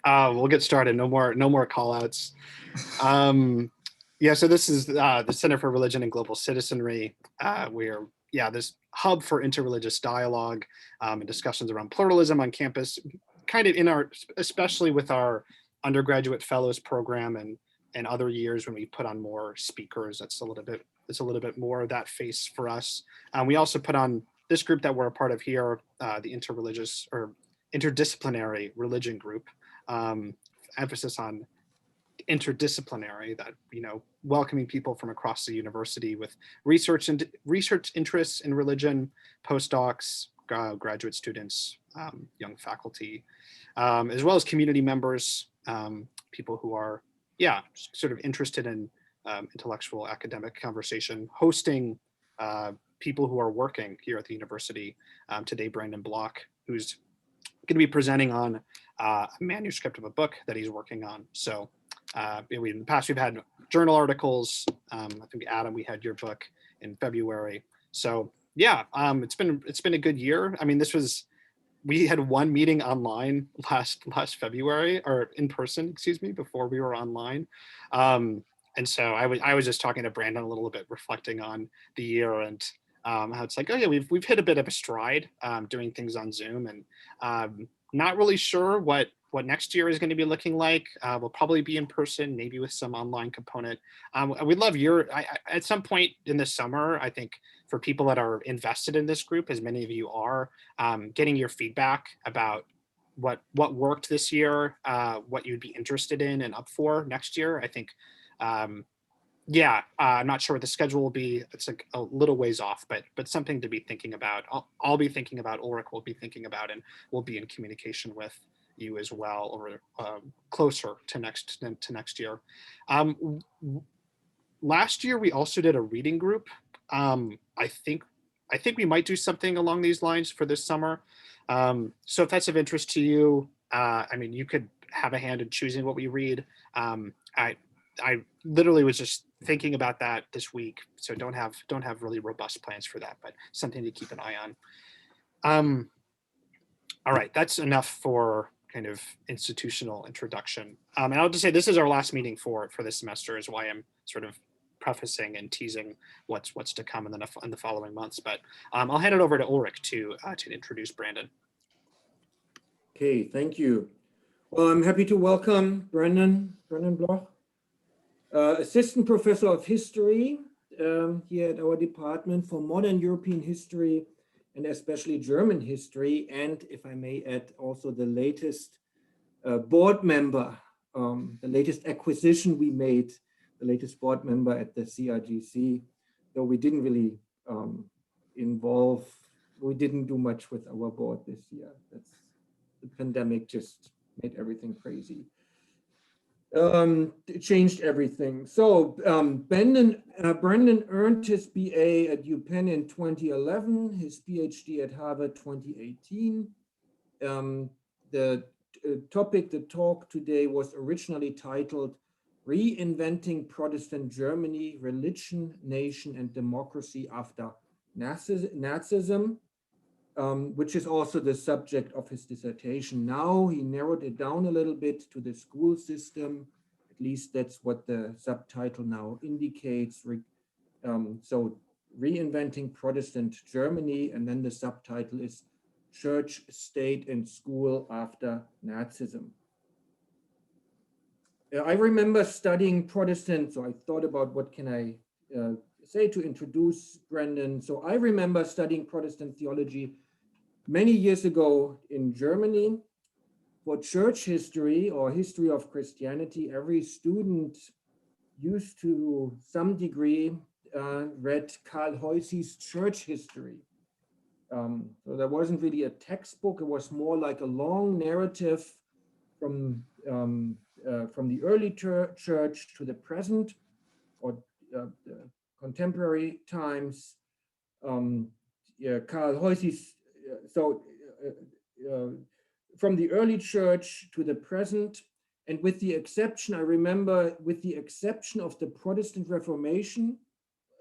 We'll get started. No more call outs. Yeah, so this is the Center for Religion and Global Citizenry. We're this hub for interreligious dialogue and discussions around pluralism on campus, kind of in our, especially with our undergraduate fellows program and other years when we put on more speakers. It's a little bit more of that face for us. We also put on this group that we're a part of here, the interreligious or interdisciplinary religion group. Emphasis on interdisciplinary, that welcoming people from across the university with research interests in religion, postdocs, graduate students, young faculty, as well as community members, people who are sort of interested in intellectual academic conversation, hosting people who are working here at the university. Today, Brandon Bloch, who's going to be presenting on a manuscript of a book that he's working on. So in the past, we've had journal articles. I think, Adam, we had your book in February. So it's been a good year. I mean, we had one meeting online last February, or in person, excuse me, before we were online. And so I was just talking to Brandon a little bit, reflecting on the year and how it's like, we've hit a bit of a stride doing things on Zoom, and not really sure what next year is going to be looking like. We'll probably be in person, maybe with some online component. We'd love at some point in the summer, I think, for people that are invested in this group, as many of you are, getting your feedback about what worked this year, what you'd be interested in and up for next year. I think, I'm not sure what the schedule will be. It's like a little ways off, but something to be thinking about. I'll be thinking about, Ulrich will be thinking about, and we'll be in communication with you as well, or closer to next year. Last year we also did a reading group. I think we might do something along these lines for this summer. So if that's of interest to you, I mean, you could have a hand in choosing what we read. I literally was just thinking about that this week, so don't have really robust plans for that, but something to keep an eye on. All right, that's enough for kind of institutional introduction. And I'll just say this is our last meeting for this semester, is why I'm sort of prefacing and teasing what's to come in the following months. But I'll hand it over to Ulrich to introduce Brandon. Okay, thank you. Well, I'm happy to welcome Brandon Bloch, Assistant Professor of History here at our Department for Modern European History and especially German history, and if I may add, also the latest board member, the latest acquisition we made, the latest board member at the CRGC, though we didn't really we didn't do much with our board this year. The pandemic just made everything crazy. It changed everything. So Brandon earned his BA at UPenn in 2011, his PhD at Harvard 2018. The talk today was originally titled Reinventing Protestant Germany, Religion, Nation, and Democracy After Nazism, which is also the subject of his dissertation. Now he narrowed it down a little bit to the school system. At least that's what the subtitle now indicates. So Reinventing Protestant Germany, and then the subtitle is Church, State, and School After Nazism. I remember studying Protestant, so I thought about what can I say to introduce Brandon. So I remember studying Protestant theology many years ago in Germany. For church history or history of Christianity, every student used to some degree read Karl Heusi's church history. So there wasn't really a textbook. It was more like a long narrative from the early church to the present or contemporary times. Karl Heusi's, from the early church to the present, and with the exception, I remember, with the exception of the Protestant Reformation,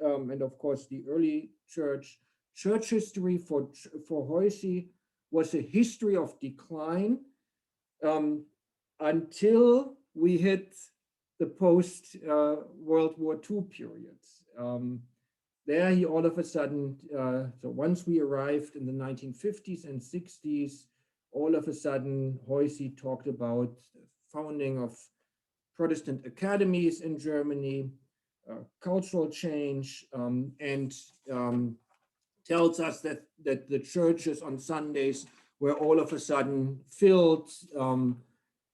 and of course the early church history for Heusi was a history of decline. until we hit the post World War II periods. There he all of a sudden, so once we arrived in the 1950s and 60s, all of a sudden Heusi talked about the founding of Protestant academies in Germany, cultural change, and tells us that the churches on Sundays were all of a sudden filled,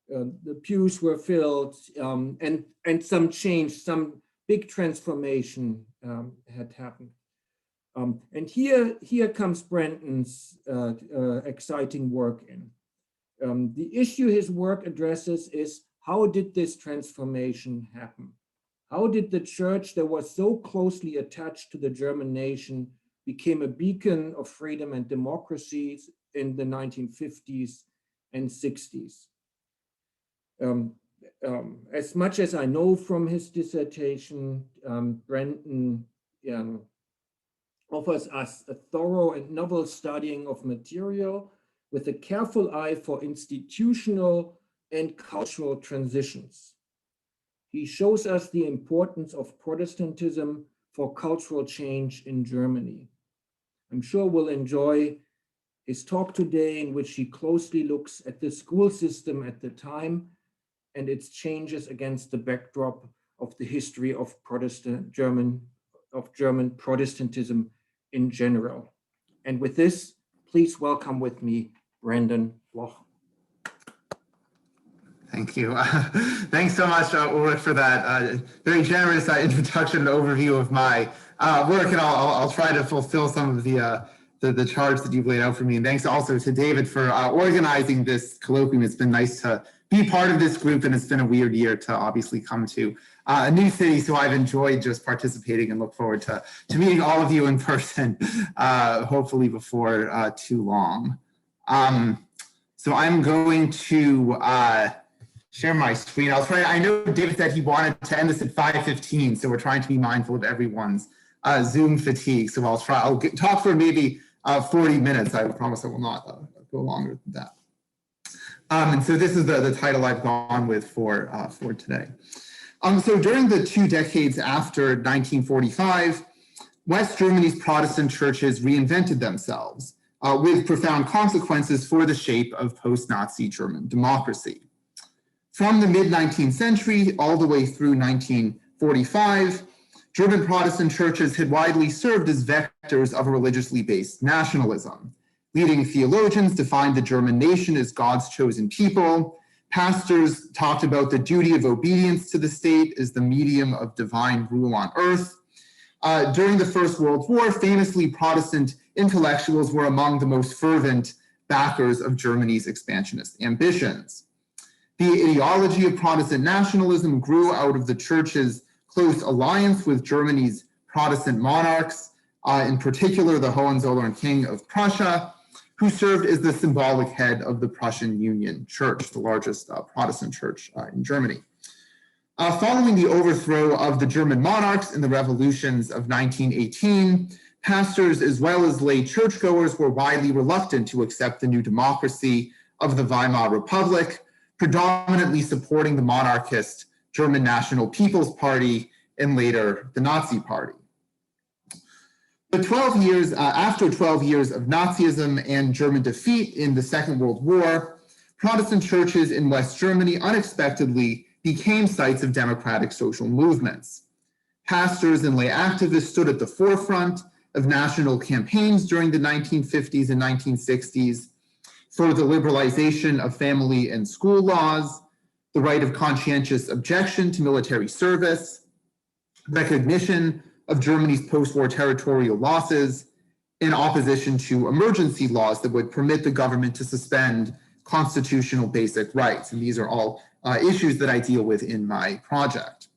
the pews were filled, and some change, some big transformation had happened. And here comes Brenton's exciting work in. The issue his work addresses is, how did this transformation happen? How did the church that was so closely attached to the German nation became a beacon of freedom and democracy in the 1950s and 60s? As much as I know from his dissertation, Brenton offers us a thorough and novel studying of material with a careful eye for institutional and cultural transitions. He shows us the importance of Protestantism for cultural change in Germany. I'm sure we'll enjoy his talk today, in which he closely looks at the school system at the time and its changes against the backdrop of the history of German Protestantism in general. And with this, please welcome with me Brandon Bloch. Thank you. Thanks so much, Ulrich, for that very generous introduction and overview of my work, and I'll try to fulfill some of the charge that you've laid out for me. And thanks also to David for organizing this colloquium. It's been nice to be part of this group, and it's been a weird year to obviously come to a new city, so I've enjoyed just participating and look forward to meeting all of you in person, hopefully before too long. So I'm going to share my screen. I'll try. I know David said he wanted to end this at 5:15, so we're trying to be mindful of everyone's Zoom fatigue. So I'll talk for maybe 40 minutes. I promise I will not go longer than that. And so this is the title I've gone with for today. So during the 2 decades after 1945, West Germany's Protestant churches reinvented themselves with profound consequences for the shape of post-Nazi German democracy. From the mid-19th century all the way through 1945, German Protestant churches had widely served as vectors of a religiously based nationalism. Leading theologians defined the German nation as God's chosen people. Pastors talked about the duty of obedience to the state as the medium of divine rule on earth. During the First World War, famously, Protestant intellectuals were among the most fervent backers of Germany's expansionist ambitions. The ideology of Protestant nationalism grew out of the church's close alliance with Germany's Protestant monarchs, in particular the Hohenzollern King of Prussia, who served as the symbolic head of the Prussian Union Church, the largest Protestant church in Germany. Following the overthrow of the German monarchs in the revolutions of 1918, pastors as well as lay churchgoers were widely reluctant to accept the new democracy of the Weimar Republic, predominantly supporting the monarchist German National People's Party and later the Nazi Party. But after 12 years of Nazism and German defeat in the Second World War, Protestant churches in West Germany unexpectedly became sites of democratic social movements. Pastors and lay activists stood at the forefront of national campaigns during the 1950s and 1960s for the liberalization of family and school laws, the right of conscientious objection to military service, recognition of Germany's post-war territorial losses, in opposition to emergency laws that would permit the government to suspend constitutional basic rights. And these are all issues that I deal with in my project.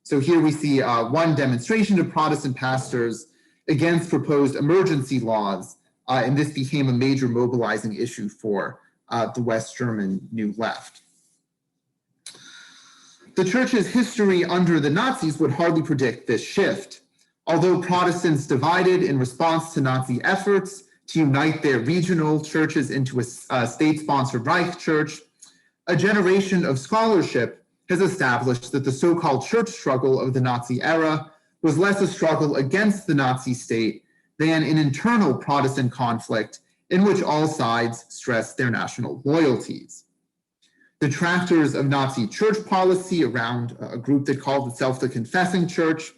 So here we see one demonstration of Protestant pastors against proposed emergency laws, and this became a major mobilizing issue for the West German New Left. The church's history under the Nazis would hardly predict this shift. Although Protestants divided in response to Nazi efforts to unite their regional churches into a state-sponsored Reich church, a generation of scholarship has established that the so-called church struggle of the Nazi era was less a struggle against the Nazi state than an internal Protestant conflict in which all sides stressed their national loyalties. Detractors of Nazi church policy around a group that called itself the Confessing Church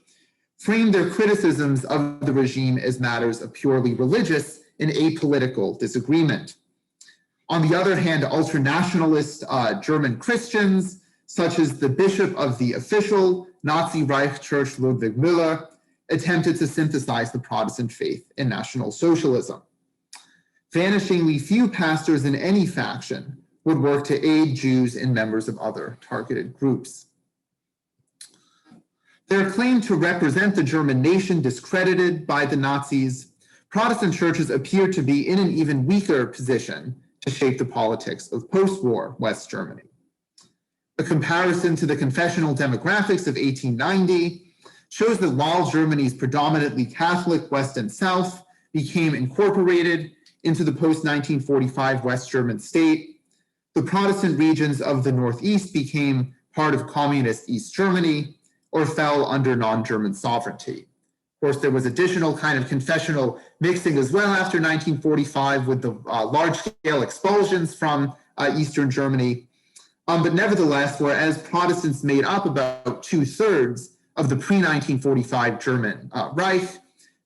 framed their criticisms of the regime as matters of purely religious and apolitical disagreement. On the other hand, ultranationalist German Christians, such as the bishop of the official Nazi Reich Church Ludwig Müller, attempted to synthesize the Protestant faith in National Socialism. Vanishingly few pastors in any faction would work to aid Jews and members of other targeted groups. Their claim to represent the German nation discredited by the Nazis, Protestant churches appear to be in an even weaker position to shape the politics of post-war West Germany. A comparison to the confessional demographics of 1890 shows that while Germany's predominantly Catholic West and South became incorporated into the post-1945 West German state, the Protestant regions of the Northeast became part of communist East Germany or fell under non-German sovereignty. Of course, there was additional kind of confessional mixing as well after 1945 with the large-scale expulsions from Eastern Germany. But nevertheless, whereas Protestants made up about 2/3 of the pre-1945 German Reich,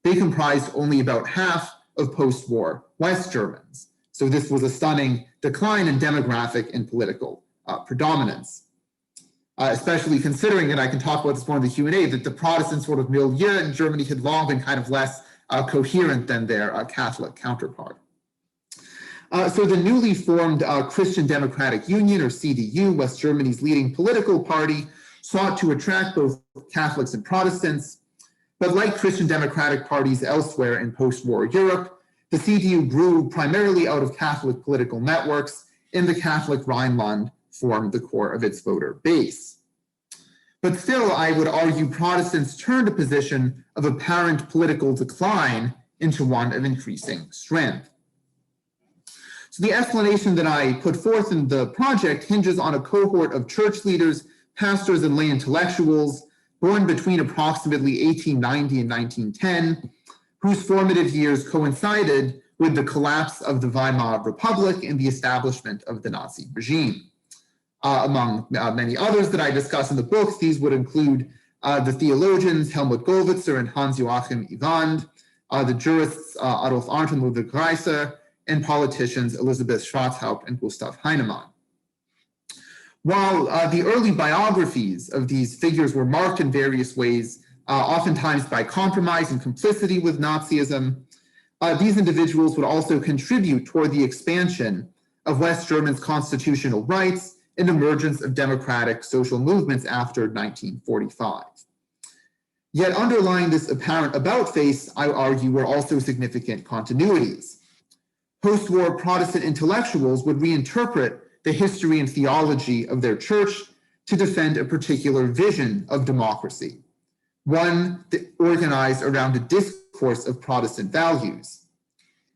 they comprised only about half of post-war West Germans. So this was a stunning decline in demographic and political predominance, especially considering, and I can talk about this more in the Q&A, that the Protestant sort of milieu in Germany had long been kind of less coherent than their Catholic counterpart. So the newly formed Christian Democratic Union, or CDU, West Germany's leading political party, sought to attract both Catholics and Protestants. But like Christian democratic parties elsewhere in post-war Europe, the CDU grew primarily out of Catholic political networks, and the Catholic Rhineland formed the core of its voter base. But still, I would argue Protestants turned a position of apparent political decline into one of increasing strength. So the explanation that I put forth in the project hinges on a cohort of church leaders, pastors, and lay intellectuals born between approximately 1890 and 1910, whose formative years coincided with the collapse of the Weimar Republic and the establishment of the Nazi regime. Among many others that I discuss in the books, these would include the theologians Helmut Goldberg and Hans-Joachim Ewand, the jurists Adolf Arndt and Ludwig Reiser, and politicians Elisabeth Schwarzhaupt and Gustav Heinemann. While the early biographies of these figures were marked in various ways, oftentimes by compromise and complicity with Nazism, these individuals would also contribute toward the expansion of West Germany's constitutional rights and emergence of democratic social movements after 1945. Yet underlying this apparent about-face, I argue, were also significant continuities. Post-war Protestant intellectuals would reinterpret the history and theology of their church to defend a particular vision of democracy, one that organized around a discourse of Protestant values.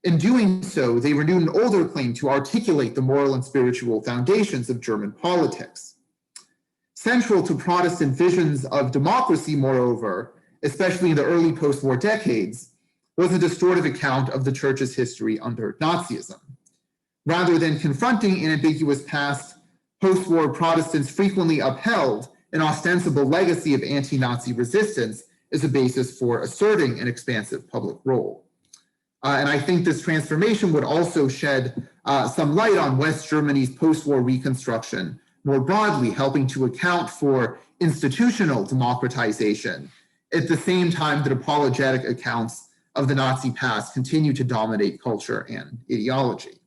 In doing so, they renewed an older claim to articulate the moral and spiritual foundations of German politics. Central to Protestant visions of democracy, moreover, especially in the early post-war decades, was a distortive account of the church's history under Nazism. Rather than confronting an ambiguous past, post-war Protestants frequently upheld an ostensible legacy of anti-Nazi resistance as a basis for asserting an expansive public role. And I think this transformation would also shed some light on West Germany's post-war reconstruction more broadly, helping to account for institutional democratization at the same time that apologetic accounts of the Nazi past continue to dominate culture and ideology.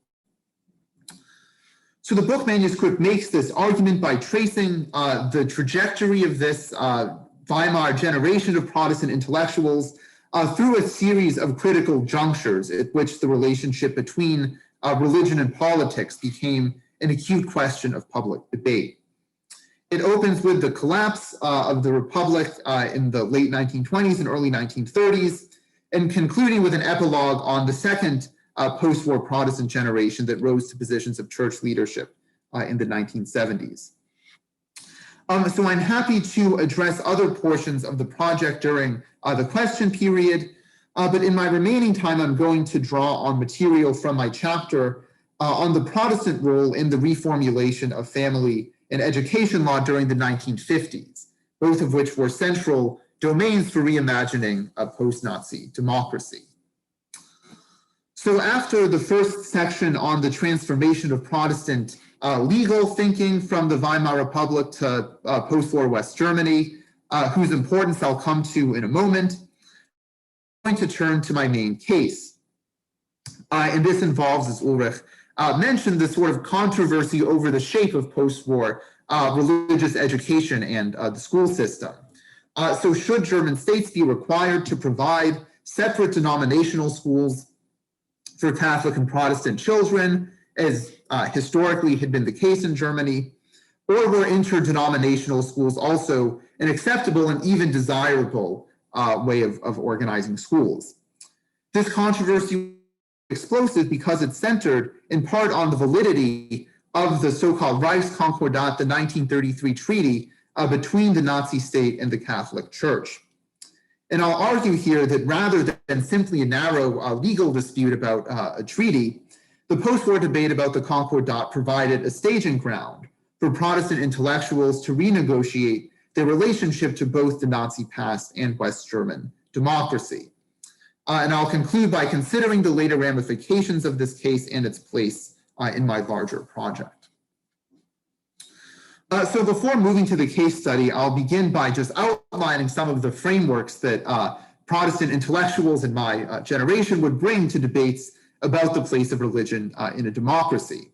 So the book manuscript makes this argument by tracing the trajectory of this Weimar generation of Protestant intellectuals through a series of critical junctures at which the relationship between religion and politics became an acute question of public debate. It opens with the collapse of the Republic in the late 1920s and early 1930s, and concluding with an epilogue on the second post-war Protestant generation that rose to positions of church leadership in the 1970s. So I'm happy to address other portions of the project during the question period, but in my remaining time, I'm going to draw on material from my chapter on the Protestant role in the reformulation of family and education law during the 1950s, both of which were central domains for reimagining a post-Nazi democracy. So after the first section on the transformation of Protestant legal thinking from the Weimar Republic to post-war West Germany, whose importance I'll come to in a moment, I'm going to turn to my main case. And this involves, as Ulrich mentioned, the sort of controversy over the shape of post-war religious education and the school system. So should German states be required to provide separate denominational schools for Catholic and Protestant children, as historically had been the case in Germany, or were interdenominational schools also an acceptable and even desirable way of organizing schools? This controversy was explosive because it centered in part on the validity of the so-called Reichskonkordat, the 1933 treaty between the Nazi state and the Catholic Church. And I'll argue here that rather than simply a narrow legal dispute about a treaty, the post-war debate about the Concordat provided a staging ground for Protestant intellectuals to renegotiate their relationship to both the Nazi past and West German democracy. And I'll conclude by considering the later ramifications of this case and its place in my larger project. So before moving to the case study, I'll begin by just outlining some of the frameworks that Protestant intellectuals in my generation would bring to debates about the place of religion in a democracy.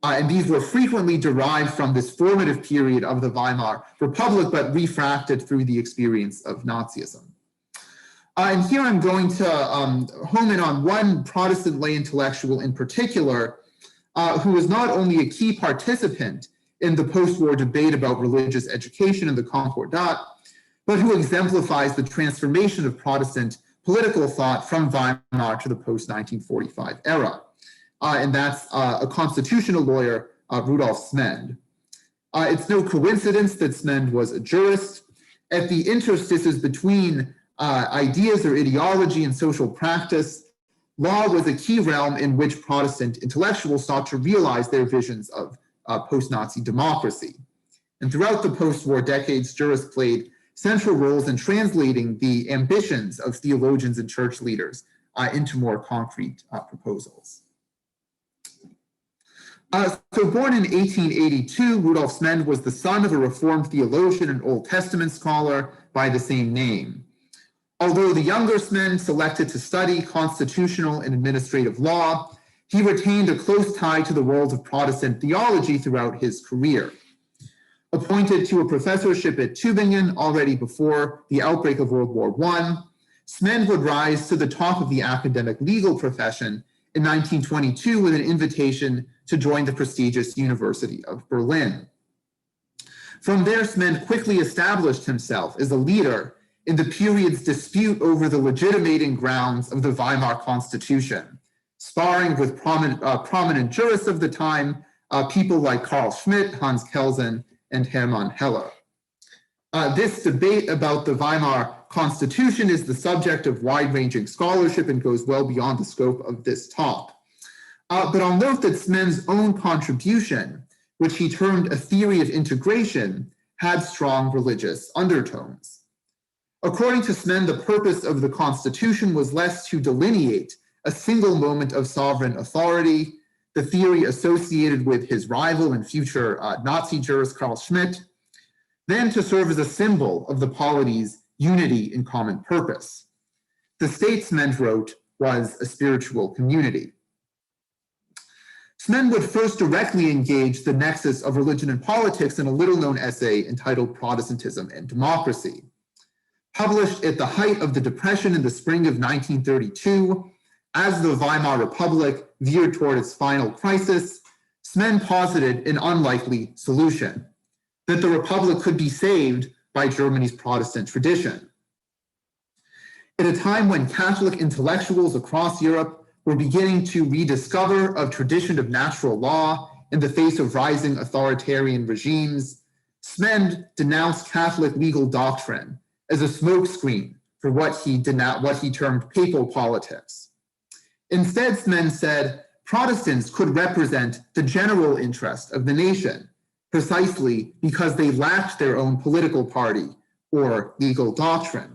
And these were frequently derived from this formative period of the Weimar Republic, but refracted through the experience of Nazism. And here I'm going to home in on one Protestant lay intellectual in particular, who was not only a key participant in the post-war debate about religious education in the Concordat, but who exemplifies the transformation of Protestant political thought from Weimar to the post-1945 era. And that's a constitutional lawyer, Rudolf Smend. It's no coincidence that Smend was a jurist. At the interstices between ideas or ideology and social practice, law was a key realm in which Protestant intellectuals sought to realize their visions of post-Nazi democracy. And throughout the post-war decades, jurists played central roles in translating the ambitions of theologians and church leaders into more concrete proposals. So born in 1882, Rudolf Smend was the son of a Reformed theologian and Old Testament scholar by the same name. Although the younger Smend selected to study constitutional and administrative law, he retained a close tie to the world of Protestant theology throughout his career. Appointed to a professorship at Tübingen already before the outbreak of World War I, Smend would rise to the top of the academic legal profession in 1922 with an invitation to join the prestigious University of Berlin. From there, Smend quickly established himself as a leader in the period's dispute over the legitimating grounds of the Weimar Constitution, sparring with prominent jurists of the time, people like Carl Schmitt, Hans Kelsen, and Hermann Heller. This debate about the Weimar Constitution is the subject of wide-ranging scholarship and goes well beyond the scope of this talk. But I'll note that Smend's own contribution, which he termed a theory of integration, had strong religious undertones. According to Smend, the purpose of the Constitution was less to delineate a single moment of sovereign authority, the theory associated with his rival and future Nazi jurist Carl Schmitt, than to serve as a symbol of the polity's unity in common purpose. The state, Smend wrote, was a spiritual community. Smend would first directly engage the nexus of religion and politics in a little-known essay entitled Protestantism and Democracy. Published at the height of the Depression in the spring of 1932, as the Weimar Republic veered toward its final crisis, Smend posited an unlikely solution, that the Republic could be saved by Germany's Protestant tradition. At a time when Catholic intellectuals across Europe were beginning to rediscover a tradition of natural law in the face of rising authoritarian regimes, Smend denounced Catholic legal doctrine as a smokescreen for what he termed papal politics. Instead, Smend said Protestants could represent the general interest of the nation, precisely because they lacked their own political party or legal doctrine.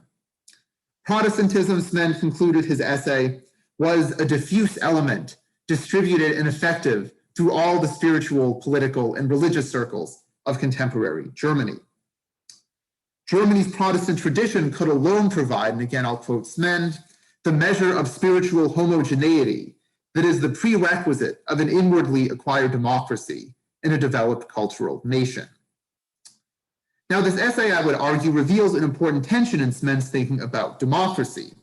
Protestantism, Smend concluded his essay, was a diffuse element, distributed and effective through all the spiritual, political, and religious circles of contemporary Germany. Germany's Protestant tradition could alone provide, and again I'll quote Smend, the measure of spiritual homogeneity that is the prerequisite of an inwardly acquired democracy in a developed cultural nation. Now, this essay, I would argue, reveals an important tension in Smend's thinking about democracy.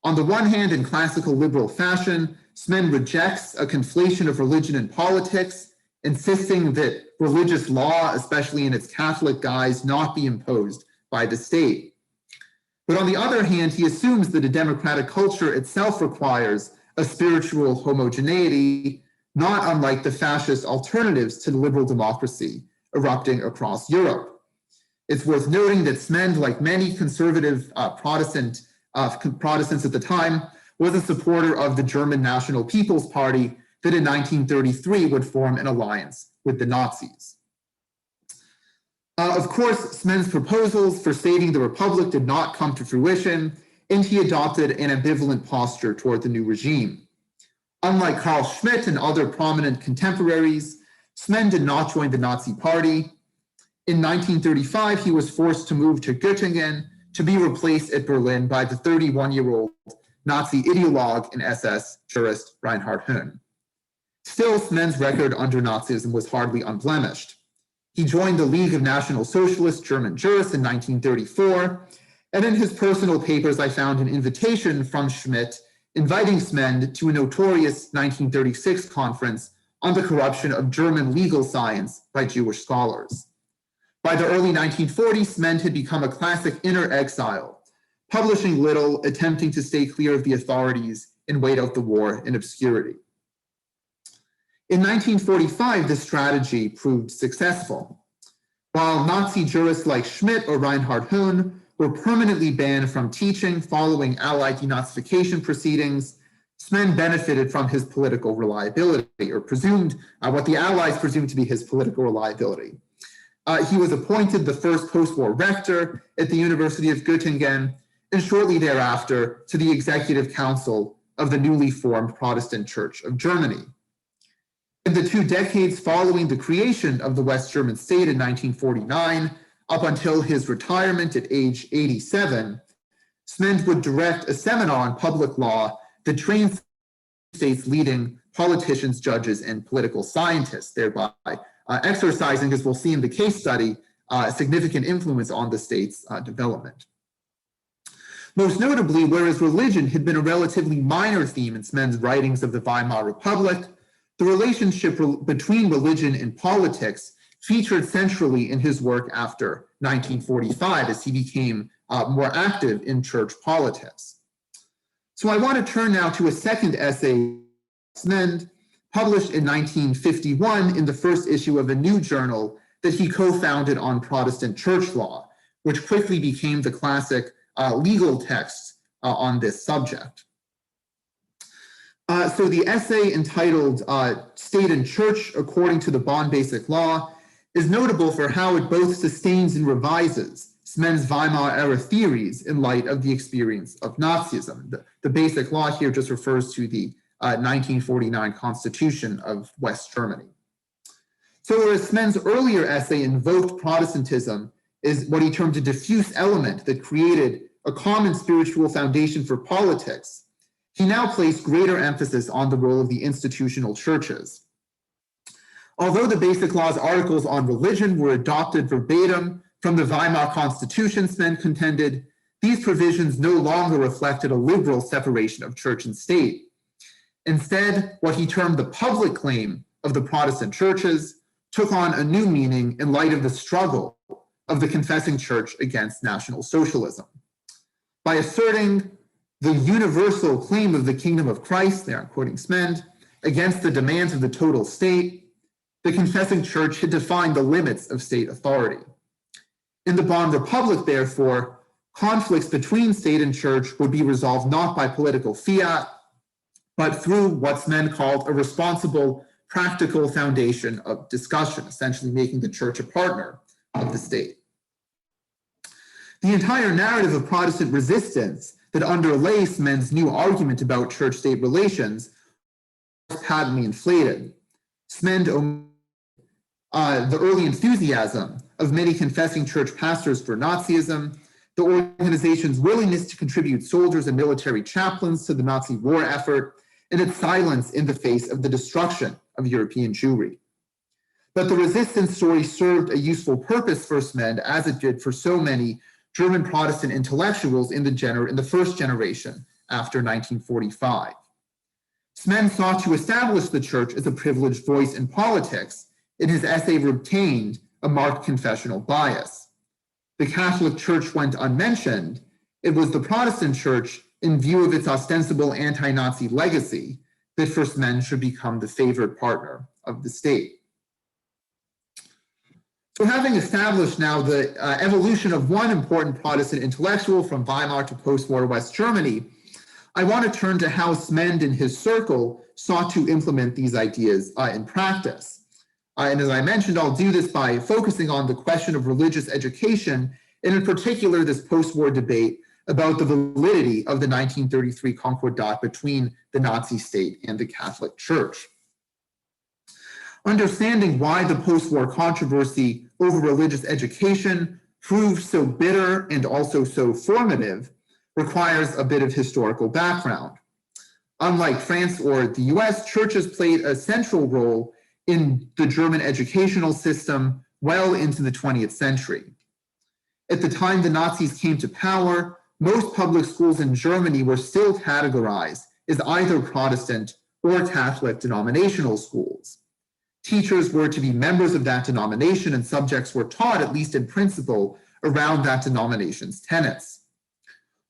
On the one hand, in classical liberal fashion, Smend rejects a conflation of religion and politics, insisting that religious law, especially in its Catholic guise, not be imposed by the state. But on the other hand, he assumes that a democratic culture itself requires a spiritual homogeneity, not unlike the fascist alternatives to liberal democracy erupting across Europe. It's worth noting that Smend, like many conservative Protestants at the time, was a supporter of the German National People's Party that in 1933 would form an alliance with the Nazis. Of course, Smend's proposals for saving the Republic did not come to fruition, and he adopted an ambivalent posture toward the new regime. Unlike Carl Schmitt and other prominent contemporaries, Smend did not join the Nazi Party. In 1935, he was forced to move to Göttingen to be replaced at Berlin by the 31-year-old Nazi ideologue and SS jurist Reinhard Höhn. Still, Smend's record under Nazism was hardly unblemished. He joined the League of National Socialist German Jurists in 1934, and in his personal papers, I found an invitation from Schmitt inviting Smend to a notorious 1936 conference on the corruption of German legal science by Jewish scholars. By the early 1940s, Smend had become a classic inner exile, publishing little, attempting to stay clear of the authorities and wait out the war in obscurity. In 1945, this strategy proved successful. While Nazi jurists like Schmitt or Reinhard Höhn were permanently banned from teaching following Allied denazification proceedings, Smend benefited from his political reliability, or what the Allies presumed to be his political reliability. He was appointed the first post-war rector at the University of Göttingen, and shortly thereafter to the Executive Council of the newly formed Protestant Church of Germany. In the 2 decades following the creation of the West German state in 1949, up until his retirement at age 87, Smend would direct a seminar on public law that trained state's leading politicians, judges, and political scientists, thereby exercising, as we'll see in the case study, a significant influence on the state's development. Most notably, whereas religion had been a relatively minor theme in Smend's writings of the Weimar Republic, the relationship between religion and politics featured centrally in his work after 1945 as he became more active in church politics. So I want to turn now to a second essay, Smend, published in 1951 in the first issue of a new journal that he co-founded on Protestant church law, which quickly became the classic legal text on this subject. So the essay entitled State and Church According to the Bonn Basic Law is notable for how it both sustains and revises Smend's Weimar-era theories in light of the experience of Nazism. The Basic Law here just refers to the 1949 Constitution of West Germany. So whereas Smend's earlier essay invoked Protestantism as what he termed a diffuse element that created a common spiritual foundation for politics, he now placed greater emphasis on the role of the institutional churches. Although the Basic Law's articles on religion were adopted verbatim from the Weimar Constitution, Smend contended, these provisions no longer reflected a liberal separation of church and state. Instead, what he termed the public claim of the Protestant churches took on a new meaning in light of the struggle of the confessing church against National Socialism. By asserting the universal claim of the kingdom of Christ, there I'm quoting Smend, against the demands of the total state, the confessing church had defined the limits of state authority. In the Bonn Republic, therefore, conflicts between state and church would be resolved not by political fiat, but through what's men called a responsible, practical foundation of discussion, essentially making the church a partner of the state. The entire narrative of Protestant resistance that underlays men's new argument about church-state relations was patently inflated. Smend the early enthusiasm of many confessing church pastors for Nazism, the organization's willingness to contribute soldiers and military chaplains to the Nazi war effort, and its silence in the face of the destruction of European Jewry. But the resistance story served a useful purpose for Smend, as it did for so many German Protestant intellectuals in the first generation after 1945. Smend sought to establish the church as a privileged voice in politics. In his essay retained a marked confessional bias. The Catholic Church went unmentioned. It was the Protestant Church, in view of its ostensible anti-Nazi legacy, that for Smend should become the favored partner of the state. So having established now the evolution of one important Protestant intellectual from Weimar to post-war West Germany, I want to turn to how Smend and his circle sought to implement these ideas in practice. And as I mentioned, I'll do this by focusing on the question of religious education, and in particular, this post-war debate about the validity of the 1933 Concordat between the Nazi state and the Catholic Church. Understanding why the post-war controversy over religious education proved so bitter and also so formative requires a bit of historical background. Unlike France or the US, churches played a central role in the German educational system well into the 20th century. At the time the Nazis came to power, most public schools in Germany were still categorized as either Protestant or Catholic denominational schools. Teachers were to be members of that denomination, and subjects were taught, at least in principle, around that denomination's tenets.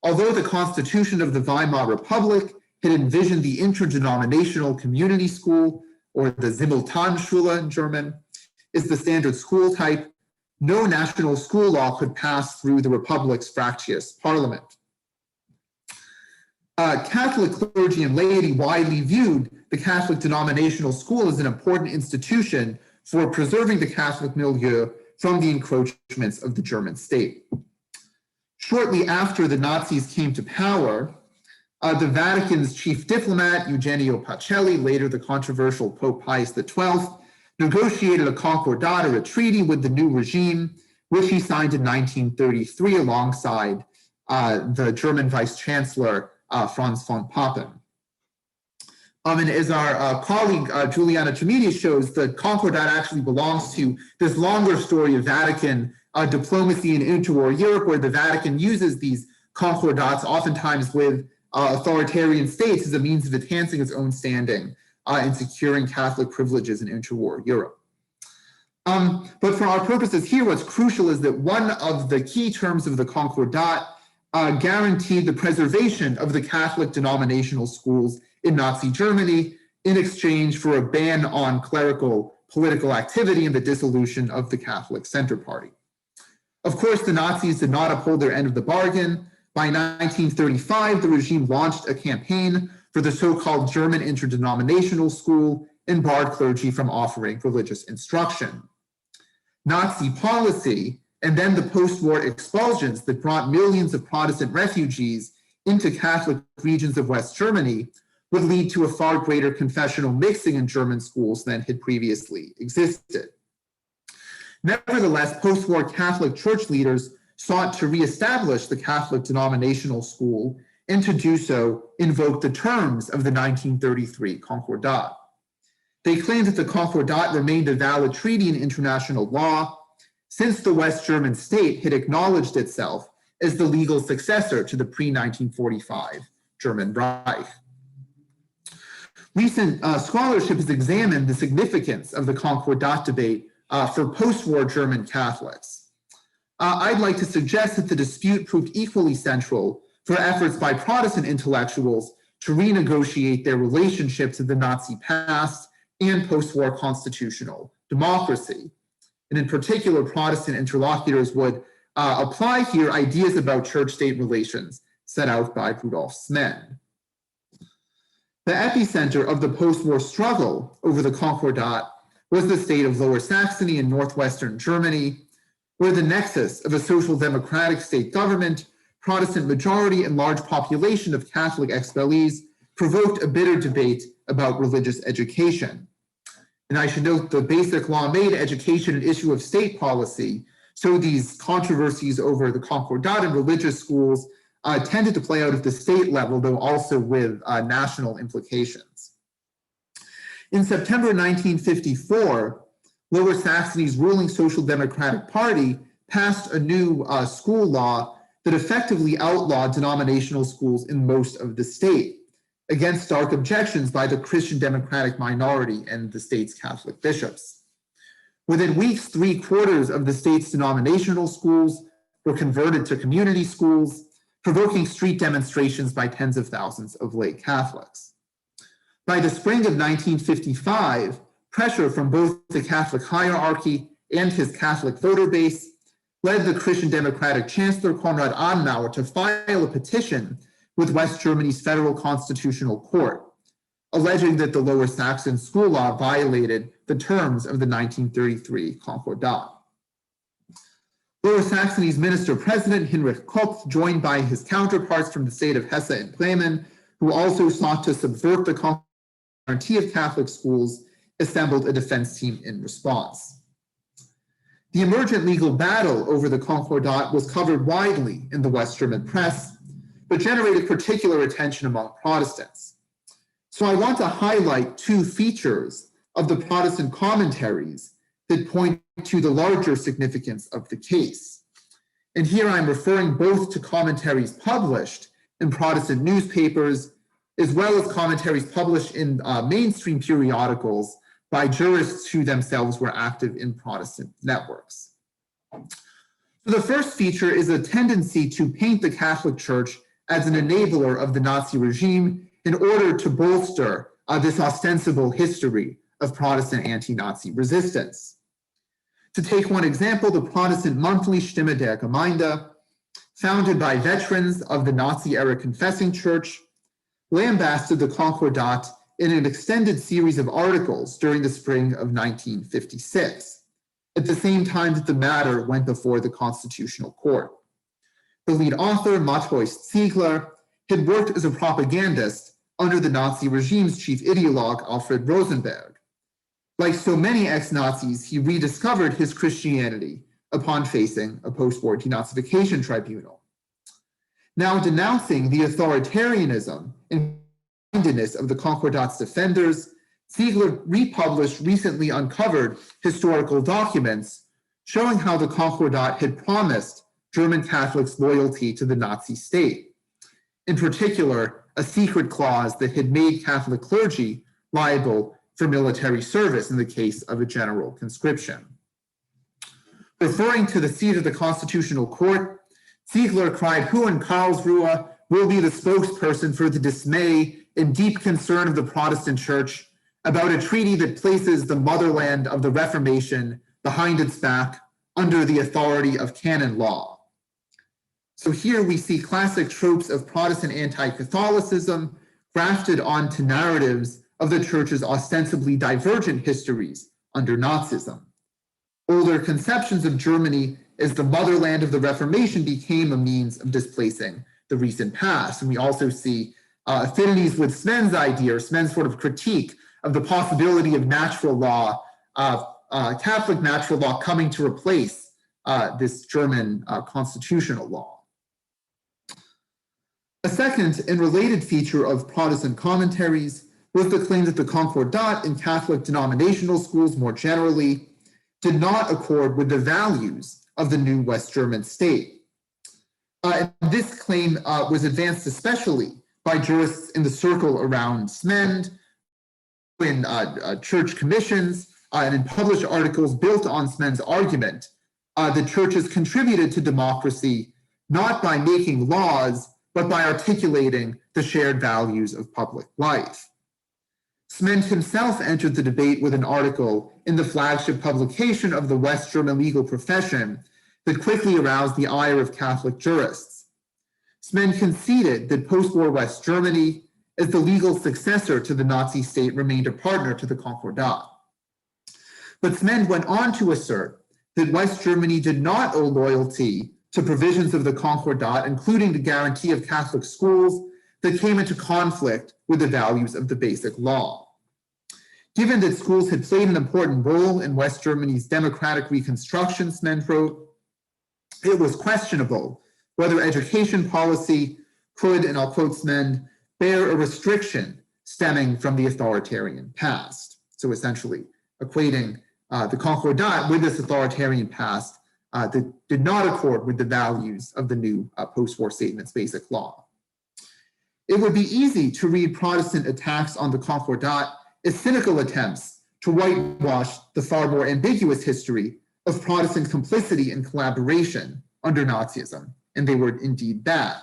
Although the Constitution of the Weimar Republic had envisioned the interdenominational community school, or the Simultanschule in German, is the standard school type, no national school law could pass through the Republic's fractious parliament. Catholic clergy and laity widely viewed the Catholic denominational school as an important institution for preserving the Catholic milieu from the encroachments of the German state. Shortly after the Nazis came to power, the Vatican's chief diplomat, Eugenio Pacelli, later the controversial Pope Pius XII, negotiated a concordat, or a treaty with the new regime, which he signed in 1933 alongside the German Vice Chancellor, Franz von Papen. And as our colleague Juliana Tremidi shows, the concordat actually belongs to this longer story of Vatican diplomacy in interwar Europe, where the Vatican uses these concordats oftentimes with authoritarian states as a means of enhancing its own standing and securing Catholic privileges in interwar Europe. But for our purposes here, what's crucial is that one of the key terms of the Concordat guaranteed the preservation of the Catholic denominational schools in Nazi Germany in exchange for a ban on clerical political activity and the dissolution of the Catholic Center Party. Of course, the Nazis did not uphold their end of the bargain. By 1935, the regime launched a campaign for the so-called German interdenominational school and barred clergy from offering religious instruction. Nazi policy and then the post-war expulsions that brought millions of Protestant refugees into Catholic regions of West Germany would lead to a far greater confessional mixing in German schools than had previously existed. Nevertheless, post-war Catholic church leaders sought to reestablish the Catholic denominational school, and to do so invoked the terms of the 1933 Concordat. They claimed that the Concordat remained a valid treaty in international law, since the West German state had acknowledged itself as the legal successor to the pre-1945 German Reich. Recent scholarship has examined the significance of the Concordat debate for post-war German Catholics. I'd like to suggest that the dispute proved equally central for efforts by Protestant intellectuals to renegotiate their relationship to the Nazi past and post-war constitutional democracy. And in particular, Protestant interlocutors would apply here ideas about church-state relations set out by Rudolf Smend. The epicenter of the post-war struggle over the Concordat was the state of Lower Saxony in northwestern Germany, where the nexus of a social democratic state government, Protestant majority, and large population of Catholic expellees provoked a bitter debate about religious education. And I should note the Basic Law made education an issue of state policy, so these controversies over the Concordat and religious schools tended to play out at the state level, though also with national implications. In September 1954, Lower Saxony's ruling Social Democratic Party passed a new school law that effectively outlawed denominational schools in most of the state, against stark objections by the Christian Democratic minority and the state's Catholic bishops. Within weeks, 3/4 of the state's denominational schools were converted to community schools, provoking street demonstrations by tens of thousands of lay Catholics. By the spring of 1955, pressure from both the Catholic hierarchy and his Catholic voter base led the Christian Democratic Chancellor Konrad Adenauer to file a petition with West Germany's Federal Constitutional Court, alleging that the Lower Saxon school law violated the terms of the 1933 Concordat. Lower Saxony's minister-president, Hinrich Koch, joined by his counterparts from the state of Hesse and Bremen, who also sought to subvert the guarantee of Catholic schools, assembled a defense team in response. The emergent legal battle over the Concordat was covered widely in the West German press, but generated particular attention among Protestants. So I want to highlight two features of the Protestant commentaries that point to the larger significance of the case. And here I'm referring both to commentaries published in Protestant newspapers, as well as commentaries published in mainstream periodicals by jurists who themselves were active in Protestant networks. So the first feature is a tendency to paint the Catholic Church as an enabler of the Nazi regime in order to bolster this ostensible history of Protestant anti-Nazi resistance. To take one example, the Protestant monthly Stimme der Gemeinde, founded by veterans of the Nazi-era Confessing Church, lambasted the Concordat in an extended series of articles during the spring of 1956, at the same time that the matter went before the Constitutional Court. The lead author, Matthäus Ziegler, had worked as a propagandist under the Nazi regime's chief ideologue, Alfred Rosenberg. Like so many ex-Nazis, he rediscovered his Christianity upon facing a post-war denazification tribunal. Now denouncing the authoritarianism and blindness of the Concordat's defenders, Ziegler republished recently uncovered historical documents showing how the Concordat had promised German Catholics loyalty to the Nazi state. In particular, a secret clause that had made Catholic clergy liable for military service in the case of a general conscription. Referring to the seat of the Constitutional Court, Ziegler cried, "Who in Karlsruhe will be the spokesperson for the dismay and deep concern of the Protestant Church about a treaty that places the motherland of the Reformation behind its back under the authority of canon law?" So here we see classic tropes of Protestant anti-Catholicism grafted onto narratives of the Church's ostensibly divergent histories under Nazism. Older conceptions of Germany as the motherland of the Reformation became a means of displacing the recent past. And we also see affinities with Smend's idea, or Smend's sort of critique of the possibility of natural law, Catholic natural law coming to replace this German constitutional law. A second and related feature of Protestant commentaries was the claim that the Concordat in Catholic denominational schools more generally did not accord with the values of the new West German state. And this claim was advanced especially by jurists in the circle around Smend, in church commissions, and in published articles built on Smend's argument that churches contributed to democracy not by making laws, but by articulating the shared values of public life. Smend himself entered the debate with an article in the flagship publication of the West German legal profession that quickly aroused the ire of Catholic jurists. Smend conceded that post-war West Germany, as the legal successor to the Nazi state, remained a partner to the Concordat. But Smend went on to assert that West Germany did not owe loyalty to provisions of the Concordat, including the guarantee of Catholic schools, that came into conflict with the values of the Basic Law. Given that schools had played an important role in West Germany's democratic reconstruction, Smend wrote, it was questionable whether education policy could, and I'll quote Smend, bear a restriction stemming from the authoritarian past. So essentially equating the Concordat with this authoritarian past that did not accord with the values of the new post-war statement's Basic Law. It would be easy to read Protestant attacks on the Concordat as cynical attempts to whitewash the far more ambiguous history of Protestant complicity and collaboration under Nazism, and they were indeed that.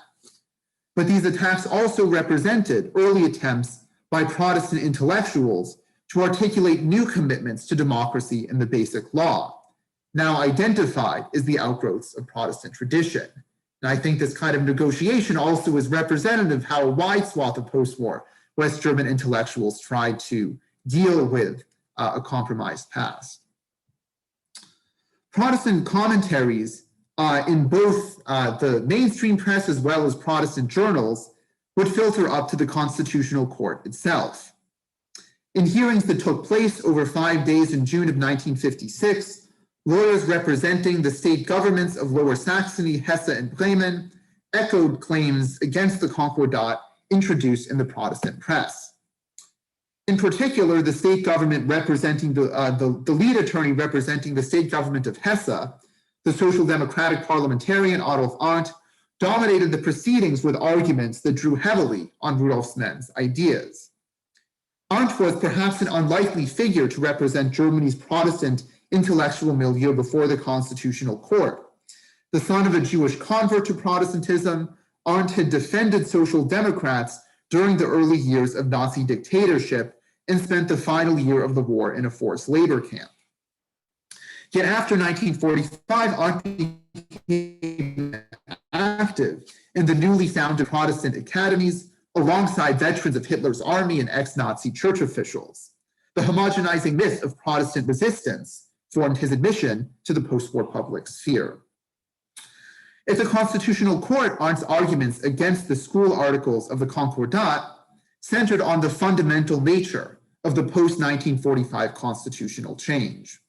But these attacks also represented early attempts by Protestant intellectuals to articulate new commitments to democracy and the Basic Law, now identified as the outgrowths of Protestant tradition. And I think this kind of negotiation also is representative of how a wide swath of post-war West German intellectuals tried to deal with a compromised past. Protestant commentaries in both the mainstream press as well as Protestant journals would filter up to the Constitutional Court itself. In hearings that took place over 5 days in June of 1956, lawyers representing the state governments of Lower Saxony, Hesse, and Bremen echoed claims against the Concordat introduced in the Protestant press. In particular, the state government representing the lead attorney representing the state government of Hesse, the Social Democratic parliamentarian Adolf Arndt, dominated the proceedings with arguments that drew heavily on Rudolf Smend's ideas. Arndt was perhaps an unlikely figure to represent Germany's Protestant intellectual milieu before the Constitutional Court. The son of a Jewish convert to Protestantism, Arndt had defended Social Democrats during the early years of Nazi dictatorship and spent the final year of the war in a forced labor camp. Yet after 1945, Arndt became active in the newly founded Protestant academies alongside veterans of Hitler's army and ex-Nazi church officials. The homogenizing myth of Protestant resistance formed his admission to the post-war public sphere. At the Constitutional Court, Arndt's arguments against the school articles of the Concordat centered on the fundamental nature of the post-1945 constitutional change.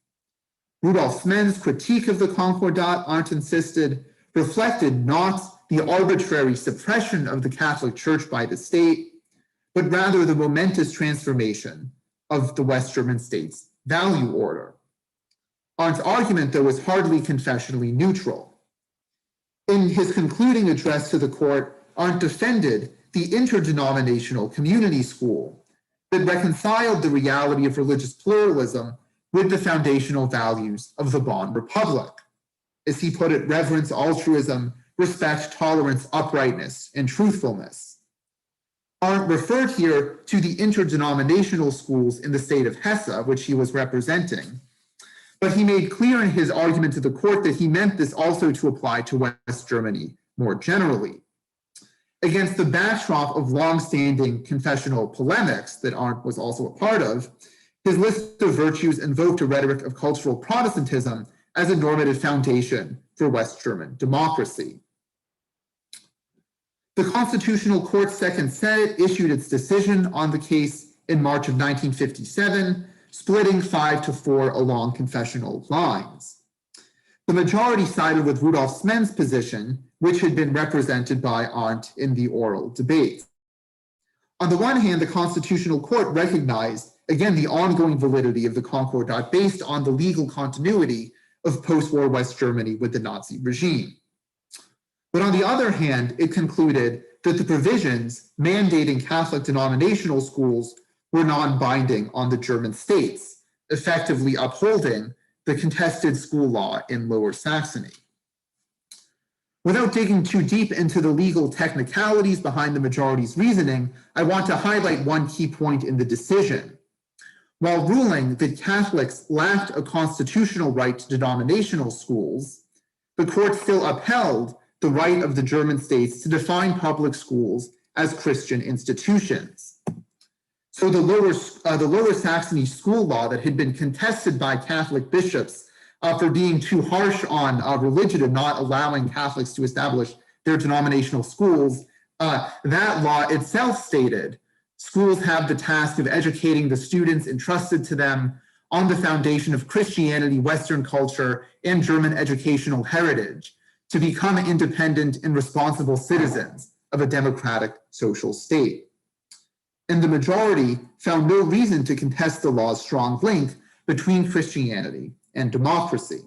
Rudolf Smend's critique of the Concordat, Arndt insisted, reflected not the arbitrary suppression of the Catholic Church by the state, but rather the momentous transformation of the West German state's value order. Arndt's argument, though, was hardly confessionally neutral. In his concluding address to the court, Arndt defended the interdenominational community school that reconciled the reality of religious pluralism with the foundational values of the Bonn Republic. As he put it, reverence, altruism, respect, tolerance, uprightness, and truthfulness. Arndt referred here to the interdenominational schools in the state of Hesse, which he was representing. But he made clear in his argument to the court that he meant this also to apply to West Germany more generally. Against the backdrop of longstanding confessional polemics that Arndt was also a part of, his list of virtues invoked a rhetoric of cultural Protestantism as a normative foundation for West German democracy. The Constitutional Court's Second Senate issued its decision on the case in March of 1957, splitting 5-4 along confessional lines. The majority sided with Rudolf Smend's position, which had been represented by Arndt in the oral debate. On the one hand, the Constitutional Court recognized, again, the ongoing validity of the Concordat based on the legal continuity of post-war West Germany with the Nazi regime. But on the other hand, it concluded that the provisions mandating Catholic denominational schools were non-binding on the German states, effectively upholding the contested school law in Lower Saxony. Without digging too deep into the legal technicalities behind the majority's reasoning, I want to highlight one key point in the decision. While ruling that Catholics lacked a constitutional right to denominational schools, the court still upheld the right of the German states to define public schools as Christian institutions. So the Lower Saxony school law that had been contested by Catholic bishops for being too harsh on religion and not allowing Catholics to establish their denominational schools, that law itself stated schools have the task of educating the students entrusted to them on the foundation of Christianity, Western culture, and German educational heritage to become independent and responsible citizens of a democratic social state. And the majority found no reason to contest the law's strong link between Christianity and democracy.